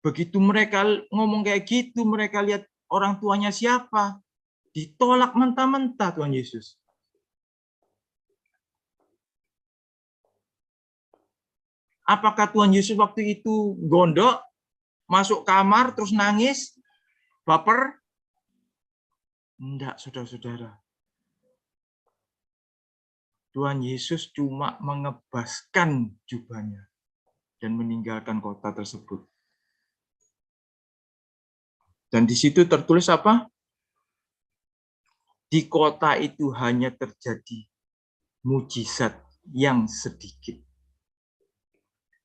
[SPEAKER 4] Begitu mereka ngomong kayak gitu, mereka lihat orang tuanya siapa, ditolak mentah-mentah Tuhan Yesus. Apakah Tuhan Yesus waktu itu gondok, masuk kamar, terus nangis, baper? Enggak, saudara-saudara. Tuhan Yesus cuma mengebaskan jubahnya dan meninggalkan kota tersebut. Dan di situ tertulis apa? Di kota itu hanya terjadi mujizat yang sedikit.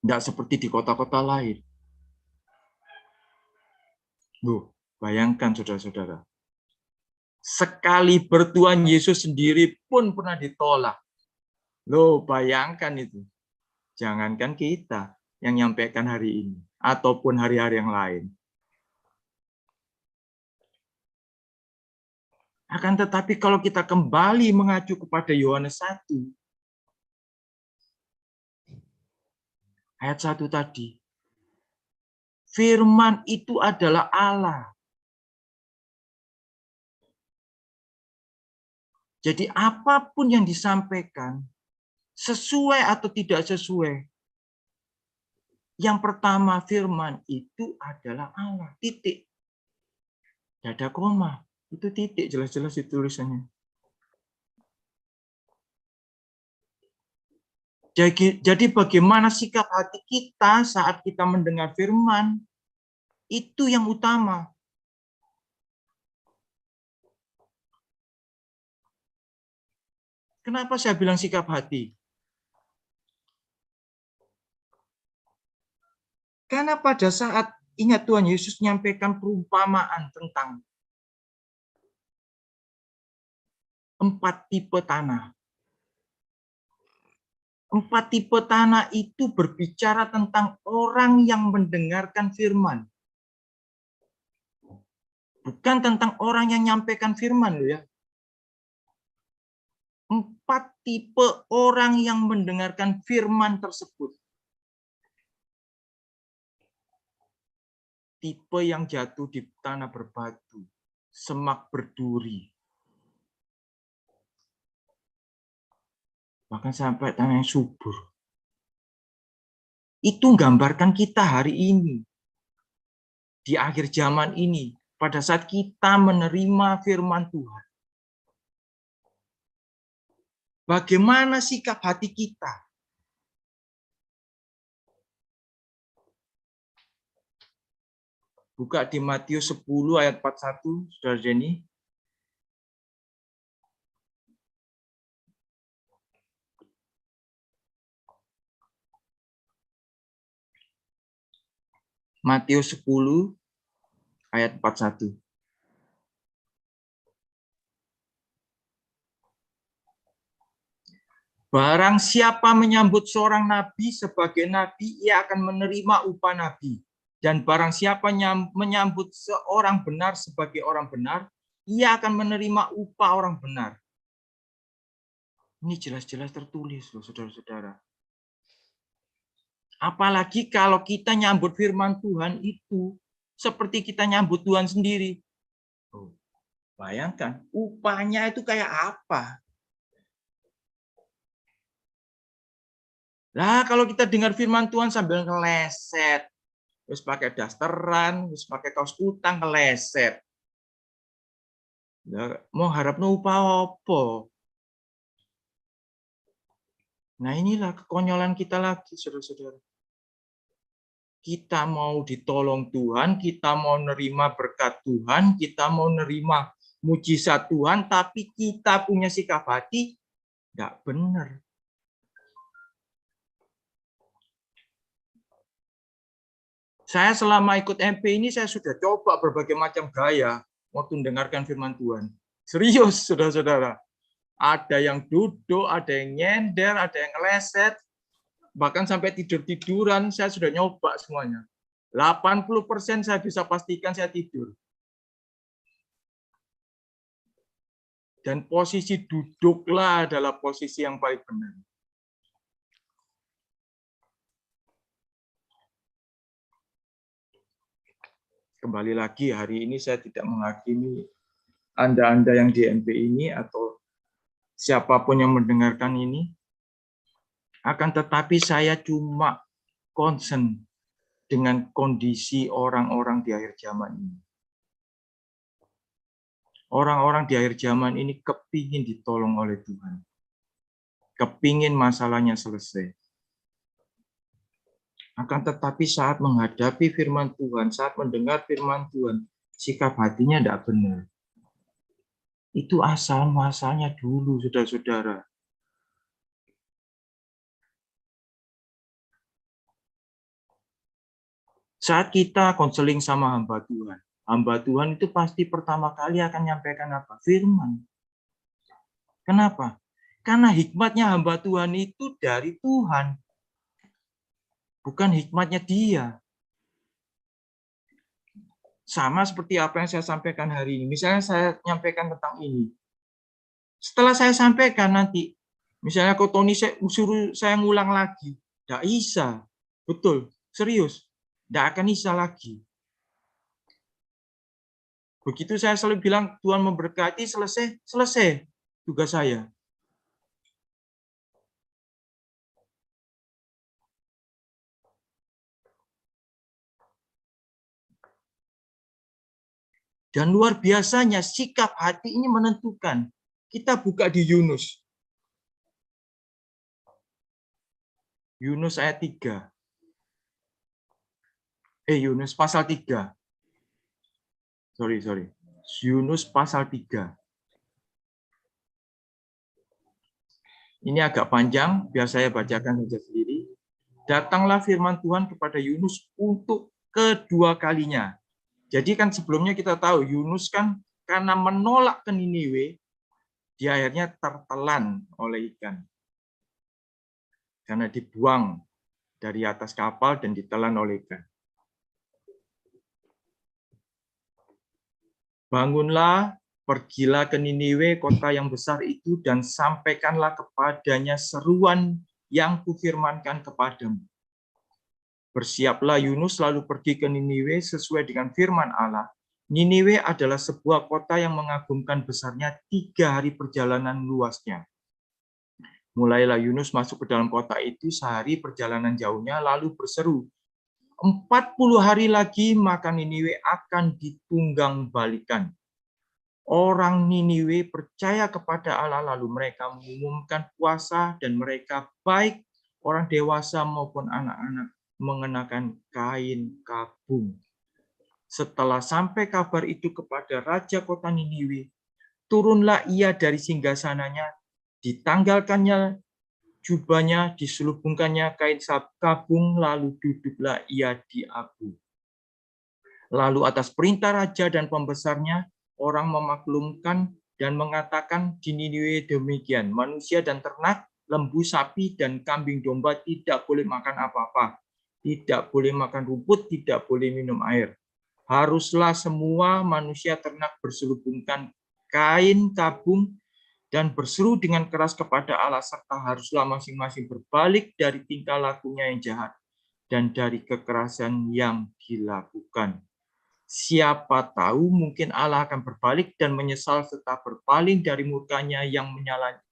[SPEAKER 4] Tidak seperti di kota-kota lain. Loh, bayangkan saudara-saudara. Sekali bertuhan Yesus sendiri pun pernah ditolak. Loh, bayangkan itu. Jangankan kita yang nyampaikan hari ini. Ataupun hari-hari yang lain. Akan tetapi kalau kita kembali mengacu kepada Yohanes 1. Ayat 1 tadi. Firman itu adalah Allah. Jadi apapun yang disampaikan, sesuai atau tidak sesuai, yang pertama firman itu adalah Allah. Titik. Tidak ada koma. Itu titik, jelas-jelas itu tulisannya. Jadi bagaimana sikap hati kita saat kita mendengar firman, itu yang utama. Kenapa saya bilang sikap hati? Karena pada saat, ingat Tuhan Yesus menyampaikan perumpamaan tentang 4 tipe tanah. 4 tipe tanah itu berbicara tentang orang yang mendengarkan firman. Bukan tentang orang yang menyampaikan firman, loh ya. 4 tipe orang yang mendengarkan firman tersebut. Tipe yang jatuh di tanah berbatu, semak berduri. Bahkan sampai tanah yang subur. Itu menggambarkan kita hari ini. Di akhir zaman ini. Pada saat kita menerima firman Tuhan. Bagaimana sikap hati kita? Buka di Matius 10 ayat 41, Saudara Jenny. Matius 10 ayat 41. Barang siapa menyambut seorang nabi sebagai nabi, ia akan menerima upah nabi. Dan barang siapa menyambut seorang benar sebagai orang benar, ia akan menerima upah orang benar. Ini jelas-jelas tertulis, loh, saudara-saudara. Apalagi kalau kita nyambut firman Tuhan itu seperti kita nyambut Tuhan sendiri. Oh, bayangkan, upahnya itu kayak apa? Lah, kalau kita dengar firman Tuhan sambil ngeleset, terus pakai dasteran, terus pakai kaos kutang ngeleset. Nah, mau harap upah apa? Nah, inilah kekonyolan kita lagi, saudara-saudara. Kita mau ditolong Tuhan, kita mau nerima berkat Tuhan, kita mau nerima mujizat Tuhan, tapi kita punya sikap hati enggak benar. Saya selama ikut MP ini saya sudah coba berbagai macam gaya waktu mendengarkan firman Tuhan. Serius, saudara-saudara. Ada yang duduk, ada yang nyender, ada yang ngeleset, bahkan sampai tidur-tiduran saya sudah nyoba semuanya. 80% saya bisa pastikan saya tidur. Dan posisi duduklah adalah posisi yang paling benar. Kembali lagi, hari ini saya tidak menghakimi Anda-Anda yang di MP ini atau siapapun yang mendengarkan ini. Akan tetapi saya cuma concern dengan kondisi orang-orang di akhir zaman ini. Orang-orang di akhir zaman ini kepingin ditolong oleh Tuhan. Kepingin masalahnya selesai. Akan tetapi saat menghadapi firman Tuhan, saat mendengar firman Tuhan, sikap hatinya tidak benar. Itu asal-muasalnya dulu, saudara-saudara. Saat kita konseling sama hamba Tuhan itu pasti pertama kali akan menyampaikan apa? Firman. Kenapa? Karena hikmatnya hamba Tuhan itu dari Tuhan. Bukan hikmatnya dia. Sama seperti apa yang saya sampaikan hari ini. Misalnya saya menyampaikan tentang ini. Setelah saya sampaikan nanti, misalnya Ko Tony suruh saya ngulang lagi. Tidak bisa. Betul, serius. Tidak akan bisa lagi. Begitu saya selalu bilang, Tuhan memberkati, selesai tugas saya. Dan luar biasanya sikap hati ini menentukan. Kita buka di Yunus. Yunus ayat 3. Yunus pasal 3. Sorry. Yunus pasal 3. Ini agak panjang, biar saya bacakan saja sendiri. Datanglah firman Tuhan kepada Yunus untuk kedua kalinya. Jadi kan sebelumnya kita tahu Yunus kan karena menolak ke Niniwe, dia akhirnya tertelan oleh ikan. Karena dibuang dari atas kapal dan ditelan oleh ikan. Bangunlah, pergilah ke Niniwe, kota yang besar itu, dan sampaikanlah kepadanya seruan yang kufirmankan kepadamu. Bersiaplah Yunus lalu pergi ke Niniwe sesuai dengan firman Allah. Niniwe adalah sebuah kota yang mengagumkan besarnya 3 hari perjalanan luasnya. Mulailah Yunus masuk ke dalam kota itu sehari perjalanan jauhnya lalu berseru, 40 hari lagi maka Niniwe akan ditunggang balikan. Orang Niniwe percaya kepada Allah lalu mereka mengumumkan puasa dan mereka baik orang dewasa maupun anak-anak mengenakan kain kabung. Setelah sampai kabar itu kepada raja kota Niniwe, turunlah ia dari singgasananya, ditanggalkannya jubahnya, diselubungkannya kain kabung, lalu duduklah ia di abu. Lalu atas perintah raja dan pembesarnya, orang memaklumkan dan mengatakan di Niniwe demikian, manusia dan ternak lembu, sapi, dan kambing domba tidak boleh makan apa-apa. Tidak boleh makan rumput, tidak boleh minum air. Haruslah semua manusia ternak berselubungkan kain kabung dan berseru dengan keras kepada Allah, serta haruslah masing-masing berbalik dari tingkah lakunya yang jahat dan dari kekerasan yang dilakukan. Siapa tahu mungkin Allah akan berbalik dan menyesal serta berpaling dari murkanya yang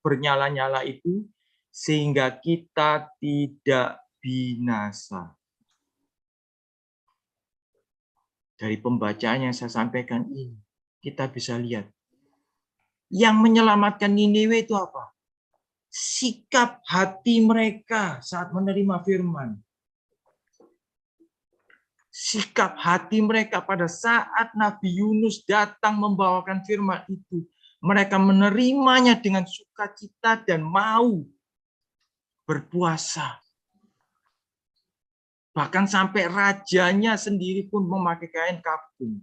[SPEAKER 4] bernyala-nyala itu, sehingga kita tidak binasa. Dari pembacaan yang saya sampaikan ini, kita bisa lihat. Yang menyelamatkan Niniwe itu apa? Sikap hati mereka saat menerima firman. Sikap hati mereka pada saat Nabi Yunus datang membawakan firman itu. Mereka menerimanya dengan sukacita dan mau berpuasa. Bahkan sampai rajanya sendiri pun memakai kain kabung.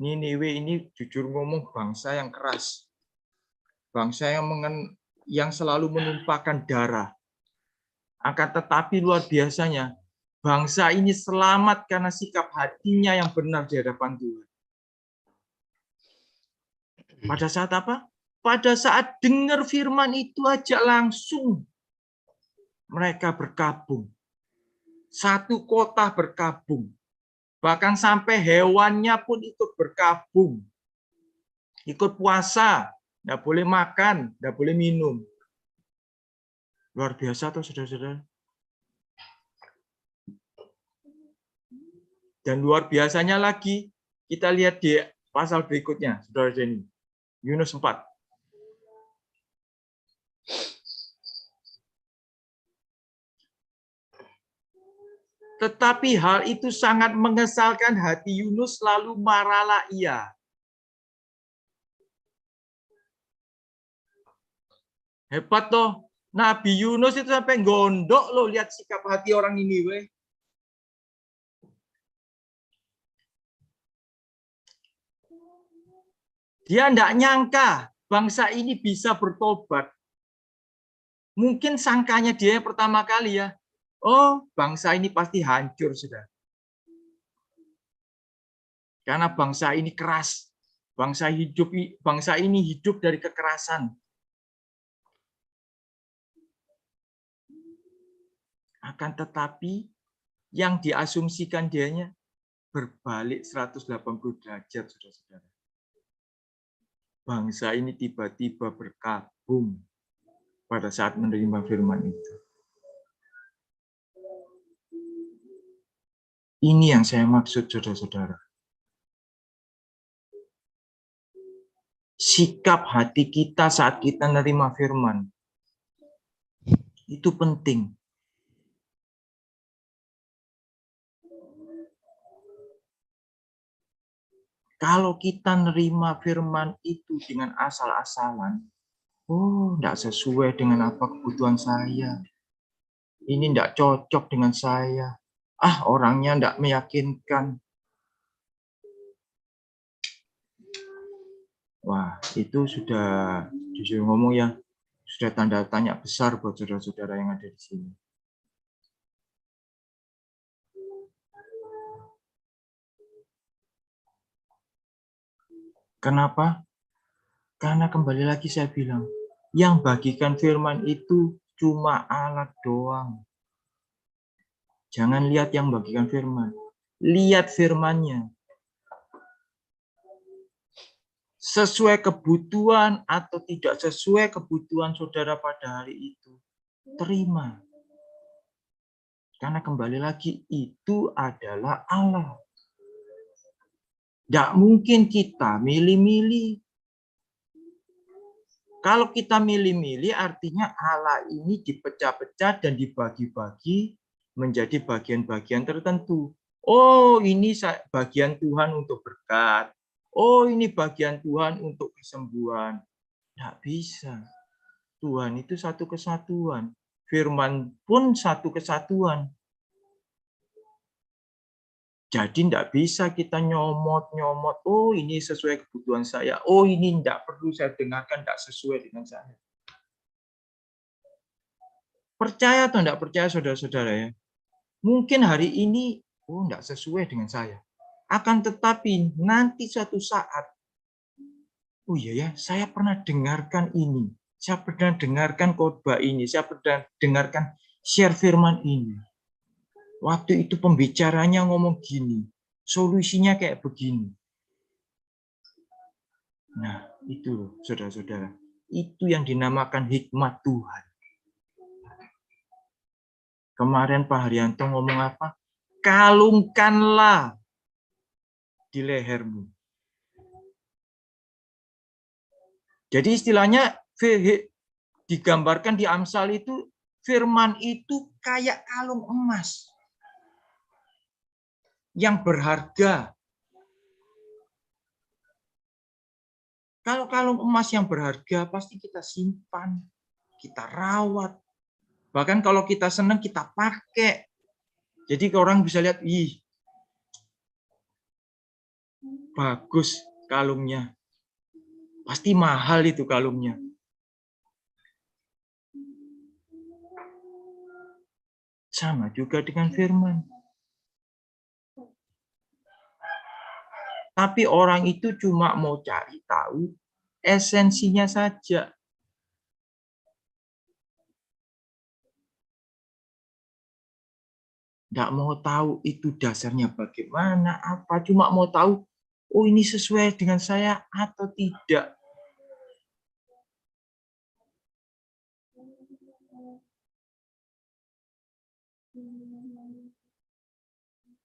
[SPEAKER 4] Niniwe ini jujur ngomong bangsa yang keras. Bangsa yang selalu menumpahkan darah. Akan tetapi luar biasanya, bangsa ini selamat karena sikap hatinya yang benar di hadapan Tuhan. Pada saat apa? Pada saat dengar firman itu aja langsung mereka berkabung. Satu kota berkabung. Bahkan sampai hewannya pun ikut berkabung. Ikut puasa. Tidak boleh makan, tidak boleh minum. Luar biasa tuh saudara-saudara. Dan luar biasanya lagi, kita lihat di pasal berikutnya, saudara Jenny. Yunus 4. Tetapi hal itu sangat mengesalkan hati Yunus, lalu marahlah ia. Hebat toh, Nabi Yunus itu sampai gondok loh, lihat sikap hati orang ini. Weh. Dia tidak nyangka bangsa ini bisa bertobat. Mungkin sangkanya dia yang pertama kali ya. Oh, bangsa ini pasti hancur sudah. Karena bangsa ini keras. Bangsa ini hidup dari kekerasan. Akan tetapi yang diasumsikan dianya berbalik 180 derajat, saudara-saudara. Bangsa ini tiba-tiba berkabung pada saat menerima firman itu. Ini yang saya maksud, saudara-saudara. Sikap hati kita saat kita menerima firman itu penting. Kalau kita nerima firman itu dengan asal-asalan, oh, tidak sesuai dengan apa kebutuhan saya. Ini tidak cocok dengan saya. Ah, orangnya tidak meyakinkan. Wah, itu sudah, jujur ngomong ya, sudah tanda tanya besar buat saudara-saudara yang ada di sini. Kenapa? Karena kembali lagi saya bilang, yang bagikan firman itu cuma alat doang. Jangan lihat yang bagikan firman. Lihat firmannya. Sesuai kebutuhan atau tidak sesuai kebutuhan saudara pada hari itu. Terima. Karena kembali lagi, itu adalah Allah. Tidak mungkin kita milih-milih. Kalau kita milih-milih, artinya Allah ini dipecah-pecah dan dibagi-bagi menjadi bagian-bagian tertentu. Oh, ini bagian Tuhan untuk berkat. Oh, ini bagian Tuhan untuk kesembuhan. Tidak bisa. Tuhan itu satu kesatuan. Firman pun satu kesatuan. Jadi tidak bisa kita nyomot-nyomot. Oh, ini sesuai kebutuhan saya. Oh, ini tidak perlu saya dengarkan, tidak sesuai dengan saya. Percaya atau enggak percaya saudara-saudara ya, mungkin hari ini enggak sesuai dengan saya. Akan tetapi nanti suatu saat, oh iya ya, saya pernah dengarkan ini. Saya pernah dengarkan khotbah ini. Saya pernah dengarkan share firman ini. Waktu itu pembicaranya ngomong gini. Solusinya kayak begini. Nah, itu loh, saudara-saudara. Itu yang dinamakan hikmat Tuhan. Kemarin Pak Haryanto ngomong apa? Kalungkanlah di lehermu. Jadi istilahnya digambarkan di Amsal itu, firman itu kayak kalung emas yang berharga. Kalau kalung emas yang berharga pasti kita simpan, kita rawat. Bahkan kalau kita senang kita pakai. Jadi orang bisa lihat, ih, bagus kalungnya. Pasti mahal itu kalungnya. Sama juga dengan firman. Tapi orang itu cuma mau cari tahu esensinya saja. Nggak mau tahu itu dasarnya bagaimana, apa. Cuma mau tahu, oh ini sesuai dengan saya atau tidak.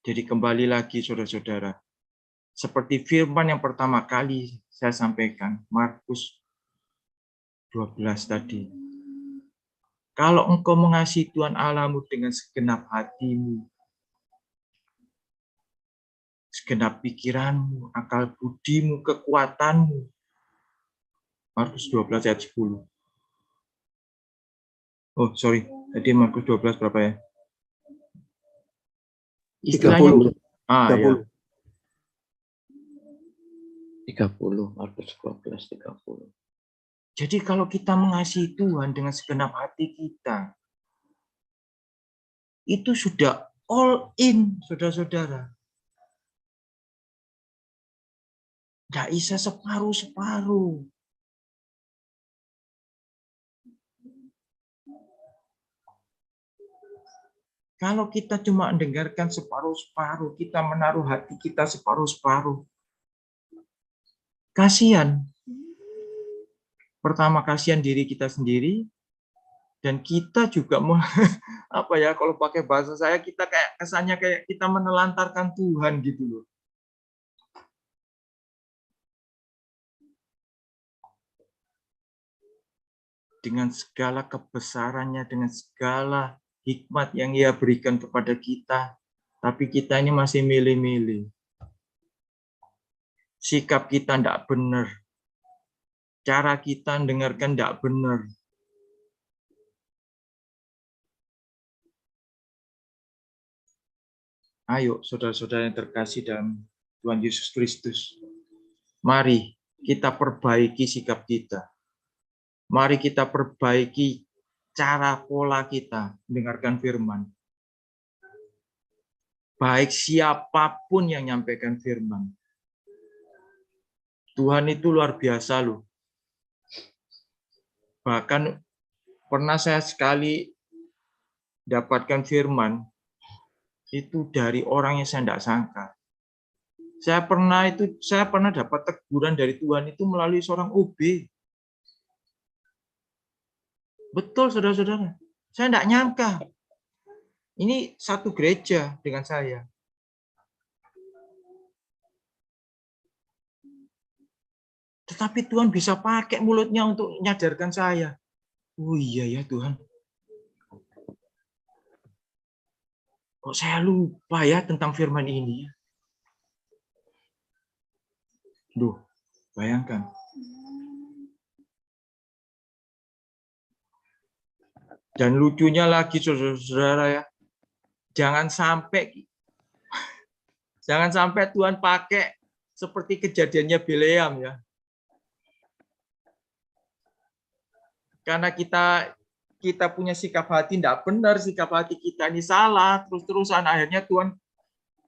[SPEAKER 4] Jadi kembali lagi saudara-saudara. Seperti firman yang pertama kali saya sampaikan, Markus 12 tadi. Kalau engkau mengasihi Tuhan Allahmu dengan segenap hatimu, segenap pikiranmu, akal budimu, kekuatanmu. Markus 12 ayat 10. Oh, sorry. Tadi Markus 12 berapa ya? Istilahnya
[SPEAKER 6] 30.
[SPEAKER 4] ya.
[SPEAKER 2] 30, Markus 12, 30.
[SPEAKER 4] Jadi kalau kita mengasihi Tuhan dengan segenap hati kita, itu sudah all in, saudara-saudara. Nggak bisa separuh-separuh. Kalau kita cuma mendengarkan separuh-separuh, kita menaruh hati kita separuh-separuh, kasihan. Pertama, kasihan diri kita sendiri, dan kita juga apa ya, kalau pakai bahasa saya, kita kayak kesannya kayak kita menelantarkan Tuhan gitu loh. Dengan segala kebesarannya, dengan segala hikmat yang Ia berikan kepada kita, tapi kita ini masih milih-milih. Sikap kita tidak benar. Cara kita mendengarkan tidak benar. Ayo, saudara-saudara yang terkasih dalam Tuhan Yesus Kristus, mari kita perbaiki sikap kita. Mari kita perbaiki cara pola kita mendengarkan firman. Baik siapapun yang menyampaikan firman. Tuhan itu luar biasa loh. Bahkan pernah saya sekali dapatkan firman itu dari orang yang saya tidak sangka. Saya pernah dapat teguran dari Tuhan itu melalui seorang OB. Betul, saudara-saudara. Saya tidak nyangka. Ini satu gereja dengan saya. Tetapi Tuhan bisa pakai mulutnya untuk menyadarkan saya. Oh iya ya Tuhan. Kok saya lupa ya tentang firman ini. Duh, bayangkan. Dan lucunya lagi saudara-saudara ya. Jangan sampai Tuhan pakai seperti kejadiannya Bileam ya. Karena kita kita punya sikap hati tidak benar, sikap hati kita ini salah, terus-terusan akhirnya Tuhan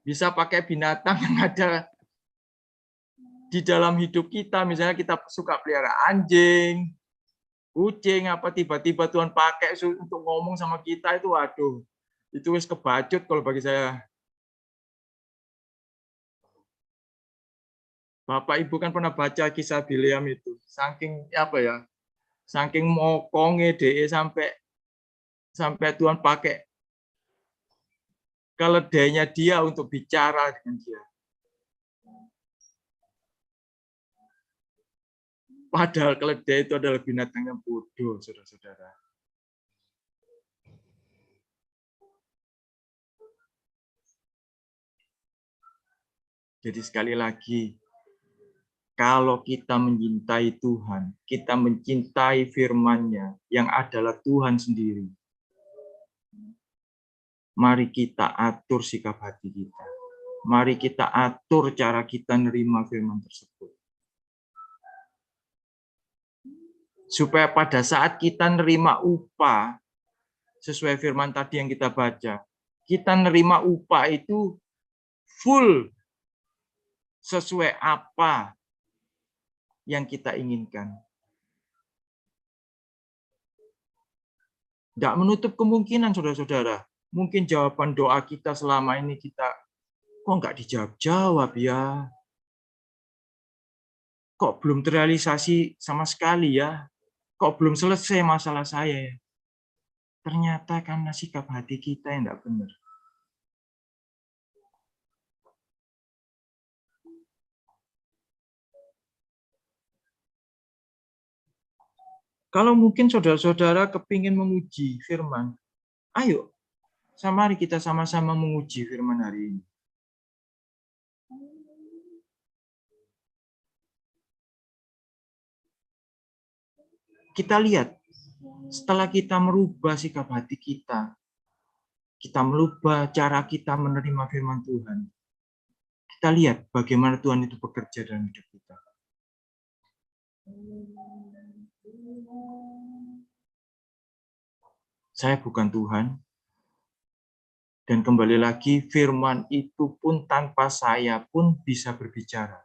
[SPEAKER 4] bisa pakai binatang yang ada di dalam hidup kita. Misalnya kita suka pelihara anjing, kucing, apa tiba-tiba Tuhan pakai untuk ngomong sama kita, itu waduh, itu wis kebacut kalau bagi saya. Bapak Ibu kan pernah baca kisah Bileam itu, saking apa ya, saking mokongnya DE sampai Tuhan pakai keledainya dia untuk bicara dengan dia. Padahal keledai itu adalah binatang yang bodoh, saudara-saudara. Jadi sekali lagi, kalau kita mencintai Tuhan, kita mencintai firman-Nya yang adalah Tuhan sendiri. Mari kita atur sikap hati kita. Mari kita atur cara kita nerima firman tersebut. Supaya pada saat kita nerima upah, sesuai firman tadi yang kita baca, kita nerima upah itu full sesuai apa yang kita inginkan. Tidak menutup kemungkinan, saudara-saudara. Mungkin jawaban doa kita selama ini kok nggak dijawab-jawab ya? Kok belum terrealisasi sama sekali ya? Kok belum selesai masalah saya ya? Ternyata karena sikap hati kita yang tidak benar. Kalau mungkin saudara-saudara kepingin menguji firman, ayo, mari kita sama-sama menguji firman hari ini. Kita lihat, setelah kita merubah sikap hati kita merubah cara kita menerima firman Tuhan, kita lihat bagaimana Tuhan itu bekerja dalam hidup kita. Saya bukan Tuhan, dan kembali lagi firman itu pun tanpa saya pun bisa berbicara.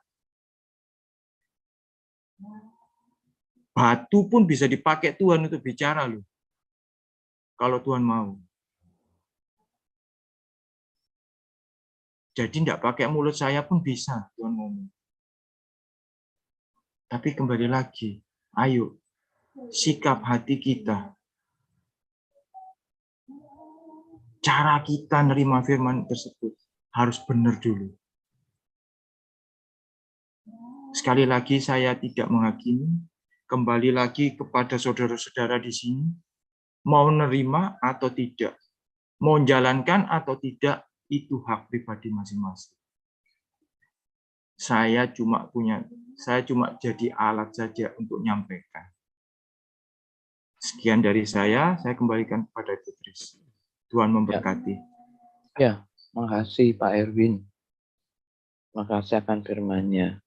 [SPEAKER 4] Batu pun bisa dipakai Tuhan untuk bicara loh. Kalau Tuhan mau. Jadi tidak pakai mulut saya pun bisa Tuhan ngomong. Tapi kembali lagi, ayo sikap hati kita, cara kita nerima firman tersebut harus benar dulu. Sekali lagi saya tidak menghakimi, kembali lagi kepada saudara-saudara di sini, mau nerima atau tidak, mau menjalankan atau tidak, itu hak pribadi masing-masing. Saya cuma jadi alat saja untuk menyampaikan. Sekian dari saya kembalikan kepada Ibu Tris. Tuhan memberkati.
[SPEAKER 2] Ya, makasih Pak Erwin. Makasih akan firman-Nya.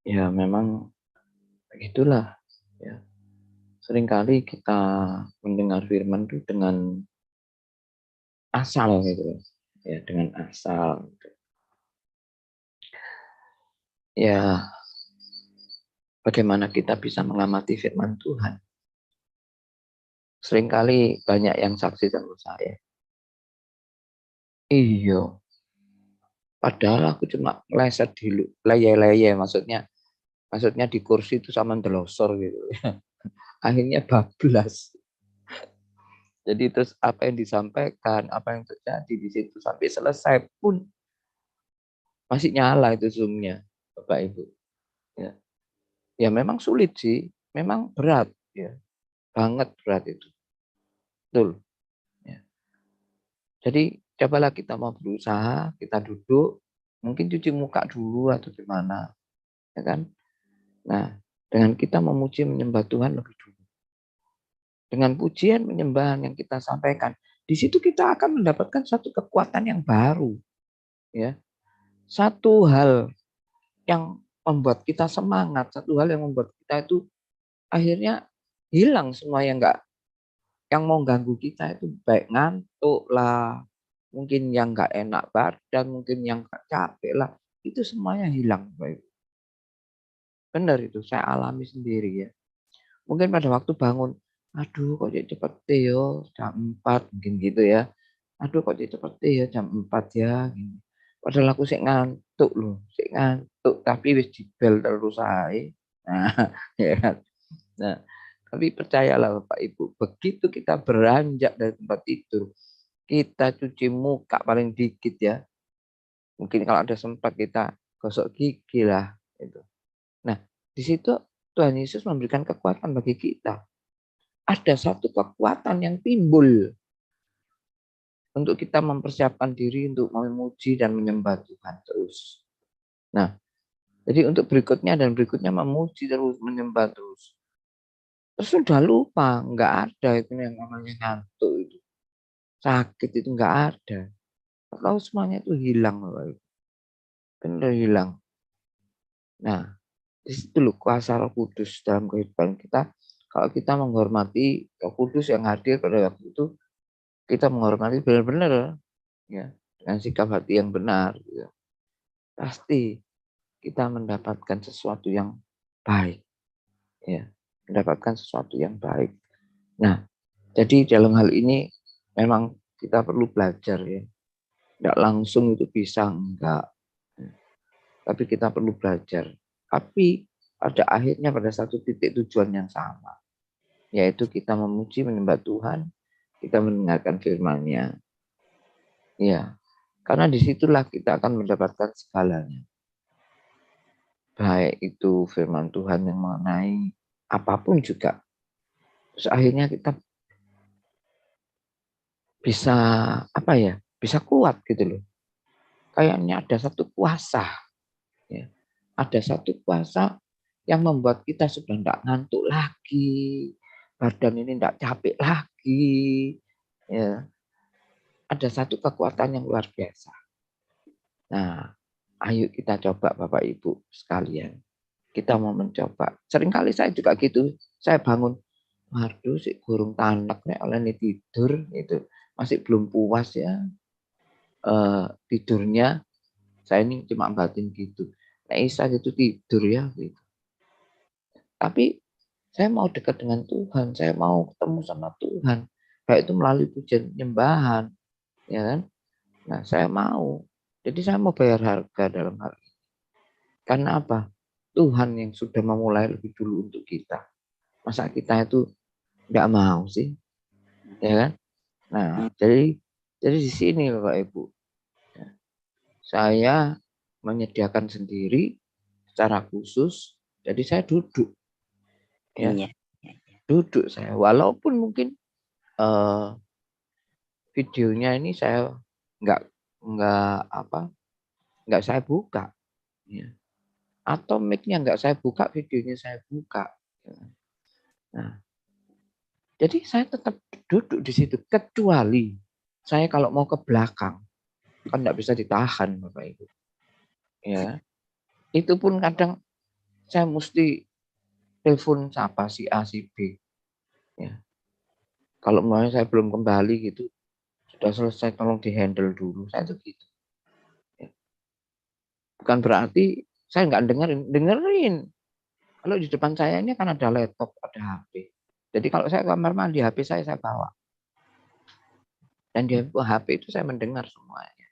[SPEAKER 2] Ya, memang begitulah. Ya. Seringkali kita mendengar firman itu dengan asal gitu. Ya, dengan asal. Ya, bagaimana kita bisa mengamati firman Tuhan? Seringkali banyak yang saksi sama saya. Iya. Padahal aku cuma leset dulu, leye-leye maksudnya di kursi itu sama ndelosor gitu. Akhirnya bablas. Jadi terus apa yang disampaikan, apa yang terjadi di situ sampai selesai pun masih nyala itu Zoom-nya, Bapak Ibu. Ya. Ya memang sulit sih, memang berat ya. Banget berat itu. Betul. Ya. Jadi cobalah kita mau berusaha, kita duduk, mungkin cuci muka dulu atau gimana. Ya kan? Nah, dengan kita memuji menyembah Tuhan lebih dulu. Dengan pujian penyembahan yang kita sampaikan, di situ kita akan mendapatkan satu kekuatan yang baru. Ya. Satu hal yang membuat kita semangat, satu hal yang membuat kita itu akhirnya hilang semua yang enggak yang mau ganggu kita itu baik ngantuk lah, mungkin yang nggak enak badan, mungkin yang capek lah, itu semuanya hilang, Bapak Ibu. Benar itu, saya alami sendiri ya. Mungkin pada waktu bangun, aduh kok cepet yo jam 4 mungkin gitu ya. Aduh kok cepet ya jam 4 ya gini. Padahal aku sik ngantuk loh, sik ngantuk tapi wis dibel terus ae. Nah, ya kan. Nah, tapi percayalah Bapak Ibu, begitu kita beranjak dari tempat tidur, kita cuci muka paling dikit ya. Mungkin kalau ada sempat kita gosok gigi lah itu. Nah, di situ Tuhan Yesus memberikan kekuatan bagi kita. Ada satu kekuatan yang timbul untuk kita mempersiapkan diri untuk memuji dan menyembah Tuhan terus. Nah, jadi untuk berikutnya dan berikutnya memuji terus, menyembah terus. Terus sudah lupa, nggak ada itu yang namanya ngantuk itu. Sakit itu nggak ada. Kalau semuanya itu hilang, benar hilang. Nah, di situ loh kuasa Roh Kudus dalam kehidupan kita. Kalau kita menghormati Roh Kudus yang hadir pada waktu itu, kita menghormati benar-benar ya dengan sikap hati yang benar. Ya. Pasti kita mendapatkan sesuatu yang baik, ya, mendapatkan sesuatu yang baik. Nah, jadi dalam hal ini memang kita perlu belajar ya, tidak langsung itu bisa enggak, tapi kita perlu belajar. Tapi pada akhirnya pada satu titik tujuan yang sama, yaitu kita memuji menyembah Tuhan, kita mendengarkan firman-Nya, ya, karena disitulah kita akan mendapatkan segalanya. Baik itu firman Tuhan yang mengenai apapun juga. Terus akhirnya kita bisa apa ya? Bisa kuat gitu loh. Kayaknya ada satu kuasa ya. Ada satu kuasa yang membuat kita sudah tidak ngantuk lagi. Badan ini tidak capek lagi. Ya. Ada satu kekuatan yang luar biasa. Nah, ayo kita coba Bapak Ibu sekalian. Kita mau mencoba. Seringkali saya juga gitu. Saya bangun, waduh sih burung tanek nih oleh nih tidur itu masih belum puas ya tidurnya. Saya ini cuma batin gitu. Nah, Isa itu tidur ya gitu. Tapi saya mau dekat dengan Tuhan, saya mau ketemu sama Tuhan. Baik itu melalui pujian penyembahan, ya kan? Nah, saya mau. Jadi saya mau bayar harga dalam hal ini. Karena apa? Tuhan yang sudah memulai lebih dulu untuk kita. Masa kita itu nggak mau sih, ya kan? Nah, jadi di sini Bapak Ibu, saya menyediakan sendiri secara khusus. Jadi saya duduk, ya, duduk saya. Walaupun mungkin videonya ini saya nggak saya buka, ya. Atau mic-nya nggak saya buka, videonya saya buka. Nah, jadi saya tetap duduk di situ, kecuali saya kalau mau ke belakang, kan nggak bisa ditahan Bapak Ibu. Ya, itu pun kadang saya mesti telepon siapa si A si B. Ya. Kalau mau saya belum kembali gitu, sudah selesai tolong dihandle dulu, saya tuh gitu. Ya. Bukan berarti saya nggak dengerin. Kalau di depan saya ini kan ada laptop, ada HP. Jadi kalau saya kamar mandi, HP saya bawa. Dan di HP itu saya mendengar semuanya.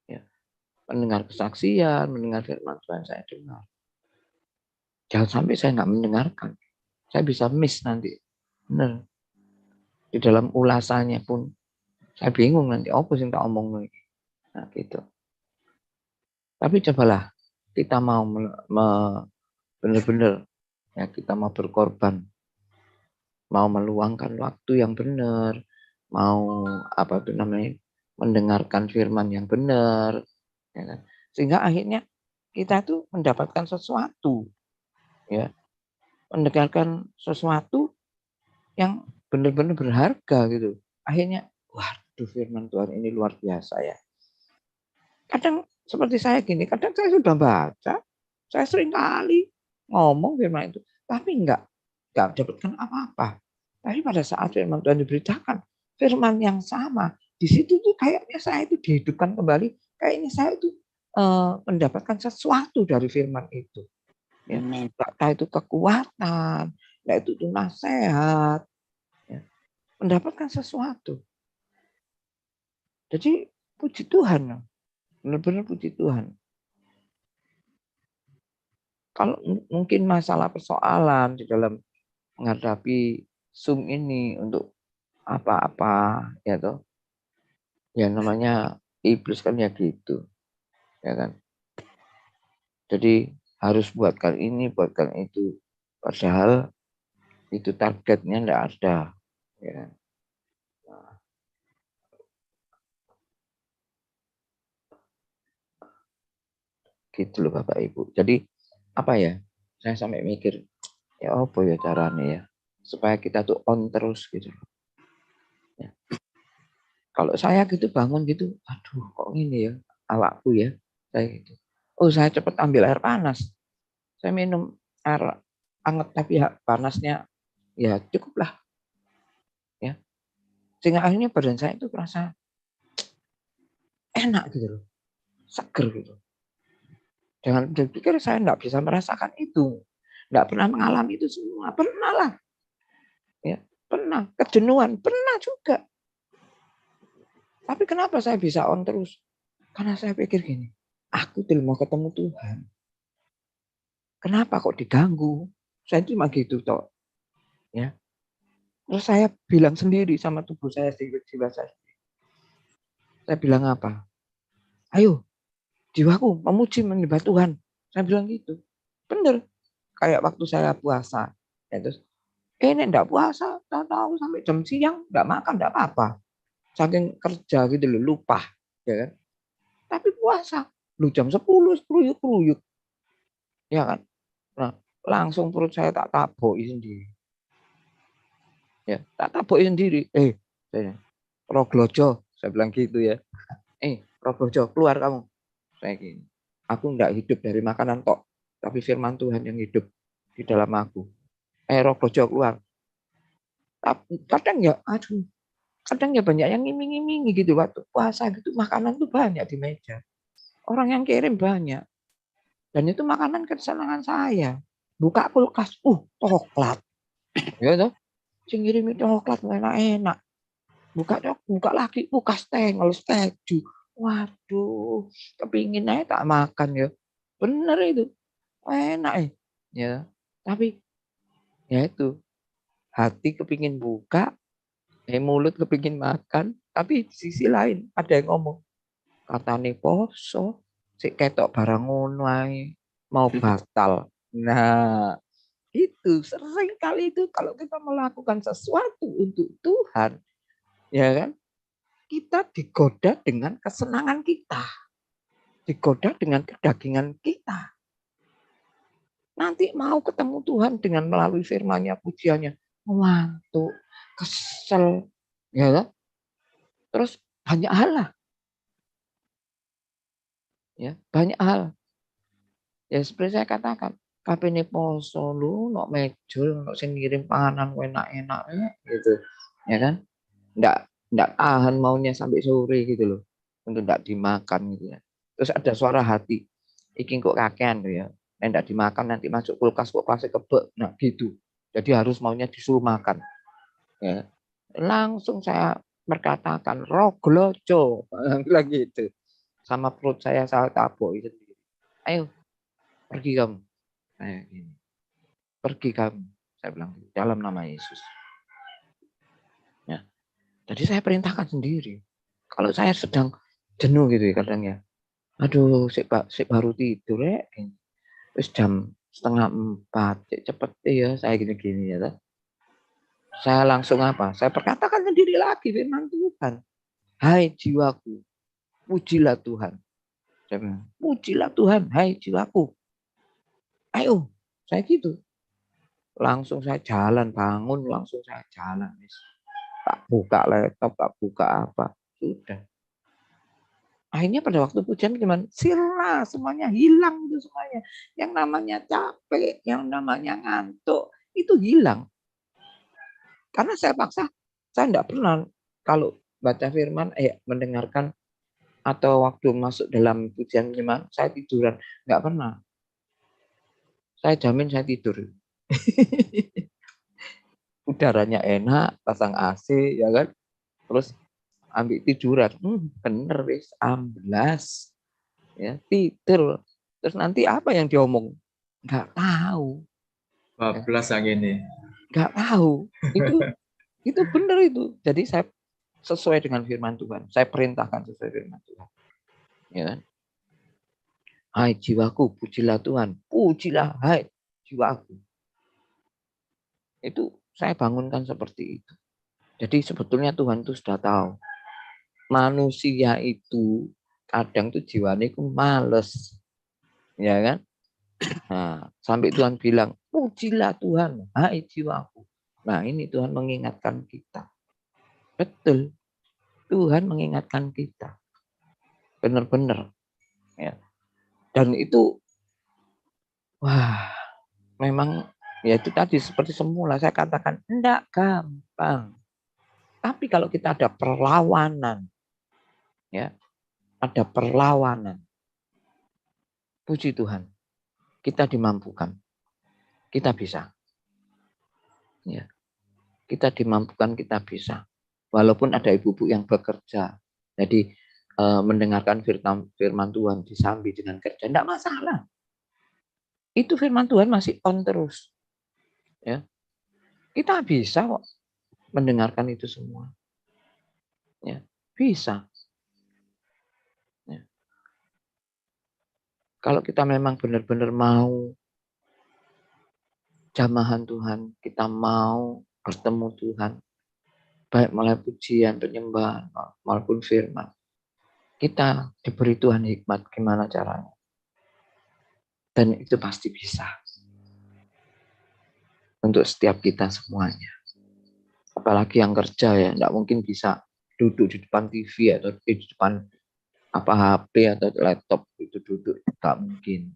[SPEAKER 2] Ya. Mendengar kesaksian, mendengar firman Tuhan saya dengar. Jangan sampai saya nggak mendengarkan. Saya bisa miss nanti. Benar. Di dalam ulasannya pun saya bingung nanti apa sih tak omong lagi. Nah, gitu. Tapi cobalah kita mau benar-benar ya kita mau berkorban. Mau meluangkan waktu yang benar, mau apa itu namanya? Mendengarkan firman yang benar, ya kan? Sehingga akhirnya kita tuh mendapatkan sesuatu, ya, mendengarkan sesuatu yang benar-benar berharga gitu. Akhirnya, waduh firman Tuhan ini luar biasa ya. Kadang seperti saya gini, kadang saya sudah baca, saya sering kali ngomong firman itu, tapi enggak dapatkan apa-apa. Tapi pada saat firman Tuhan diberitakan, firman yang sama, di situ tuh kayaknya saya itu dihidupkan kembali, kayaknya saya itu mendapatkan sesuatu dari firman itu. Ya, entah itu kekuatan, entah itu nasihat, ya, mendapatkan sesuatu. Jadi puji Tuhan, benar-benar puji Tuhan. Kalau mungkin masalah persoalan di dalam menghadapi Zoom ini untuk apa-apa, ya toh, ya namanya iblis kan ya gitu, ya kan. Jadi harus buatkan ini, buatkan itu, padahal itu targetnya enggak ada, ya kan. Gitu loh Bapak Ibu. Jadi apa ya? Saya sampai mikir, ya apa ya caranya ya supaya kita tuh on terus gitu. Ya. Kalau saya gitu bangun gitu, aduh kok gini ya awakku ya, saya gitu. Oh saya cepat ambil air panas. Saya minum air hangat tapi panasnya ya cukup lah. Ya. Sehingga akhirnya badan saya itu terasa enak gitu loh. Seger gitu. Jangan berpikir saya enggak bisa merasakan itu. Enggak pernah mengalami itu semua. Pernah lah. Ya, pernah. Kejenuhan. Pernah juga. Tapi kenapa saya bisa on terus? Karena saya pikir gini. Aku tuh mau ketemu Tuhan. Kenapa kok diganggu? Saya cuma gitu toh. Ya. Terus saya bilang sendiri sama tubuh saya, jiwa saya. Saya bilang apa? Ayo, jiwaku memuji menyembah Tuhan. Saya bilang gitu. Bener. Kayak waktu saya puasa. Ya, terus, ini enggak puasa. Tahu sampai jam siang. Enggak makan, enggak apa-apa. Saking kerja gitu loh, lupa. Ya kan? Tapi puasa. Lu jam 10, kruyuk-kruyuk. Ya kan? Nah, langsung perut saya tak taboki sendiri. Ya, tak taboki sendiri. Saya, Roglojo. Saya bilang gitu ya. Roglojo, keluar kamu. Saya gini. Aku enggak hidup dari makanan tok. Tapi firman Tuhan yang hidup di dalam aku. Roglojo keluar. Tapi kadang ya, kadang ya banyak yang ngiming-ngimingi gitu waktu puasa gitu. Makanan tuh banyak di meja. Orang yang kirim banyak. Dan itu makanan kesenangan saya. Buka kulkas, coklat. Ya toh. Sing ngirimi coklat enak-enak. Buka lagi, kastengel, keju. Waduh, kepingin aja tak makan ya. Bener itu. Enak ya. Tapi ya itu hati kepingin buka, mulut kepingin makan, tapi di sisi lain ada yang ngomong, katane poso, sik ketok barang ngono ae, mau batal. Nah, itu sering kali itu kalau kita melakukan sesuatu untuk Tuhan, ya kan? Kita digoda dengan kesenangan kita. Digoda dengan kedagingan kita. Nanti mau ketemu Tuhan dengan melalui firman-Nya, pujiannya, ngantuk, kesel, ya kan? Terus banyak hal lah. Ya, banyak hal. Ya seperti saya katakan, kapene poso lu nok mejul, nok sing ngirim panganan enak-enak gitu. Ya kan? Enggak tahan maunya sampai sore gitu loh. Untuk enggak dimakan gitu ya. Terus ada suara hati, iki kok kakean tuh ya. Enggak dimakan nanti masuk kulkas kebek. Nah gitu. Jadi harus maunya disuruh makan. Ya. Langsung saya berkatakan roglojo bilang gitu. Sama perut saya taboki sendiri. Ayo pergi kamu. Saya gini. Pergi kamu. Saya bilang dalam nama Yesus. Ya. Jadi saya perintahkan sendiri. Kalau saya sedang jenuh gitu ya kadang ya. Aduh, sik baru tidur ya. Terus jam 3:30, cepet ya saya gini-gini ya. Saya langsung apa? Saya perkatakan sendiri lagi firman Tuhan. Hai jiwaku, pujilah Tuhan. Saya bilang, pujilah Tuhan, hai jiwaku. Ayo, saya gitu. Langsung saya jalan, bangun, langsung saya jalan. Tak buka laptop, tak buka apa. Sudah. Akhirnya pada waktu pujian gimana? Sirna, semuanya hilang itu semuanya. Yang namanya capek, yang namanya ngantuk, itu hilang. Karena saya paksa, saya enggak pernah kalau baca firman, mendengarkan atau waktu masuk dalam pujian firman, saya tiduran. Enggak pernah. Saya jamin saya tidur. Udaranya enak, pasang AC, ya kan? Terus ambil tiduran. Bener wis, amblas. Ya, tidur. Terus nanti apa yang diomong? Enggak tahu.
[SPEAKER 4] Bablas yang ini.
[SPEAKER 2] Enggak tahu. Itu benar itu. Jadi saya sesuai dengan firman Tuhan. Saya perintahkan sesuai firman Tuhan. Ya kan? Hai jiwaku, pujilah Tuhan. Pujilah, hai jiwaku. Itu saya bangunkan seperti itu. Jadi sebetulnya Tuhan itu sudah tahu. Manusia itu kadang tuh jiwanya itu males. Ya kan? Nah, sampai Tuhan bilang, pujilah Tuhan, hai jiwaku. Nah, ini Tuhan mengingatkan kita. Betul. Tuhan mengingatkan kita. Benar-benar. Ya. Dan itu, wah, memang ya itu tadi seperti semula saya katakan, enggak gampang. Tapi kalau kita ada perlawanan, ya, ada perlawanan, puji Tuhan, kita dimampukan, kita bisa. Ya, kita dimampukan, kita bisa. Walaupun ada ibu-ibu yang bekerja, jadi mendengarkan firman Tuhan disambi dengan kerja, enggak masalah. Itu firman Tuhan masih on terus. Ya, kita bisa kok mendengarkan itu semua. Ya, bisa. Ya. Kalau kita memang benar-benar mau jamahan Tuhan, kita mau bertemu Tuhan, baik melalui pujian, penyembahan, maupun firman, kita diberi Tuhan hikmat gimana caranya. Dan itu pasti bisa. Untuk setiap kita semuanya. Apalagi yang kerja ya, enggak mungkin bisa duduk di depan TV atau di depan HP atau laptop itu duduk, enggak mungkin.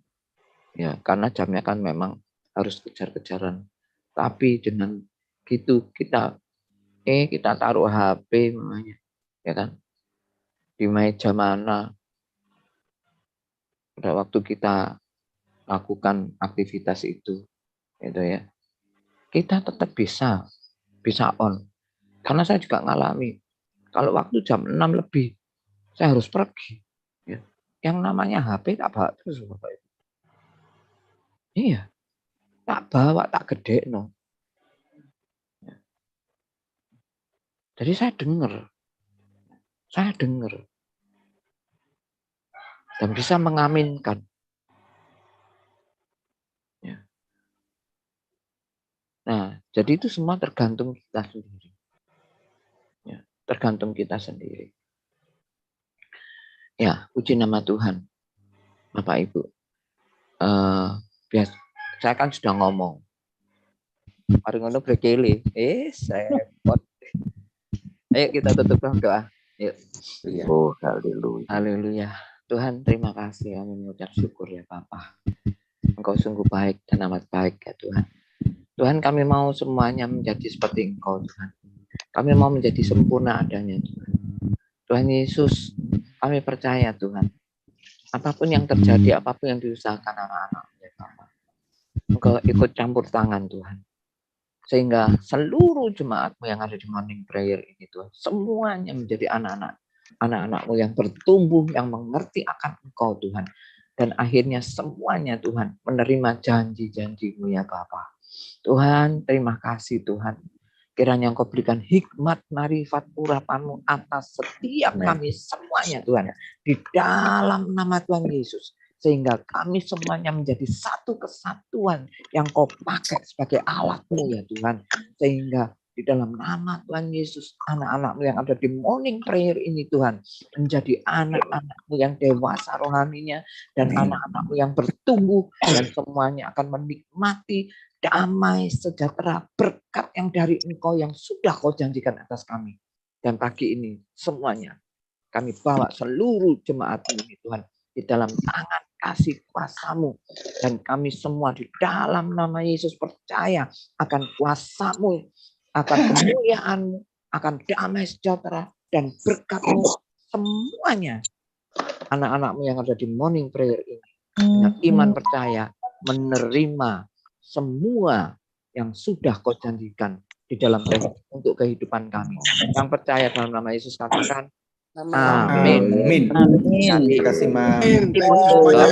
[SPEAKER 2] Ya, karena jamnya kan memang harus kejar-kejaran. Tapi dengan gitu kita taruh HP namanya, ya kan? Di meja mana pada waktu kita lakukan aktivitas itu, gitu ya. Kita tetap bisa on. Karena saya juga ngalami. Kalau waktu jam 6 lebih, saya harus pergi. Ya. Yang namanya HP tak bawa terus, Bapak Ibu. Iya, tak bawa, tak gede no. Ya. Jadi saya dengar dan bisa mengaminkan. Ya. Nah, jadi itu semua tergantung kita sendiri. Ya, tergantung kita sendiri. Ya, puji nama Tuhan, Bapak Ibu. Saya kan sudah ngomong. Mari ngono brekele. Repot. Ayo kita tutup doa. Yuk.
[SPEAKER 6] Oh, haleluya.
[SPEAKER 2] Haleluya. Tuhan, terima kasih, kami mengucap syukur ya Bapa. Engkau sungguh baik dan amat baik ya Tuhan. Tuhan, kami mau semuanya menjadi seperti Engkau Tuhan. Kami mau menjadi sempurna adanya Tuhan. Tuhan Yesus, kami percaya Tuhan. Apapun yang terjadi, apapun yang diusahakan anak-anak ya Bapa, Engkau ikut campur tangan Tuhan. Sehingga seluruh jemaatmu yang ada di morning prayer ini Tuhan, semuanya menjadi anak-anakmu yang bertumbuh, yang mengerti akan Engkau Tuhan. Dan akhirnya semuanya Tuhan menerima janji-janji-Mu ya Bapa. Tuhan, terima kasih Tuhan. Kiranya Engkau berikan hikmat, marifat, urapan-Mu atas setiap kami semuanya Tuhan. Di dalam nama Tuhan Yesus. Sehingga kami semuanya menjadi satu kesatuan yang Kau pakai sebagai alat-Mu ya Tuhan. Sehingga di dalam nama Tuhan Yesus, anak-anak-Mu yang ada di morning prayer ini Tuhan, menjadi anak-anak-Mu yang dewasa rohaninya, dan anak-anak-Mu yang bertumbuh, dan semuanya akan menikmati damai, sejahtera, berkat yang dari Engkau yang sudah Kau janjikan atas kami. Dan pagi ini semuanya kami bawa seluruh jemaat ini Tuhan di dalam tangan kasih kuasa-Mu, dan kami semua di dalam nama Yesus percaya akan kuasa-Mu, akan kemuliaan-Mu, akan damai sejahtera dan berkat-Mu semuanya. Anak-anak-Mu yang ada di morning prayer ini dengan iman percaya menerima semua yang sudah Kau janjikan di dalam untuk kehidupan kami. Yang percaya dalam nama Yesus katakan, amin.
[SPEAKER 6] Amin.
[SPEAKER 7] Amin.
[SPEAKER 6] Terima kasih, Mam.
[SPEAKER 7] Amin. Thank you semuanya.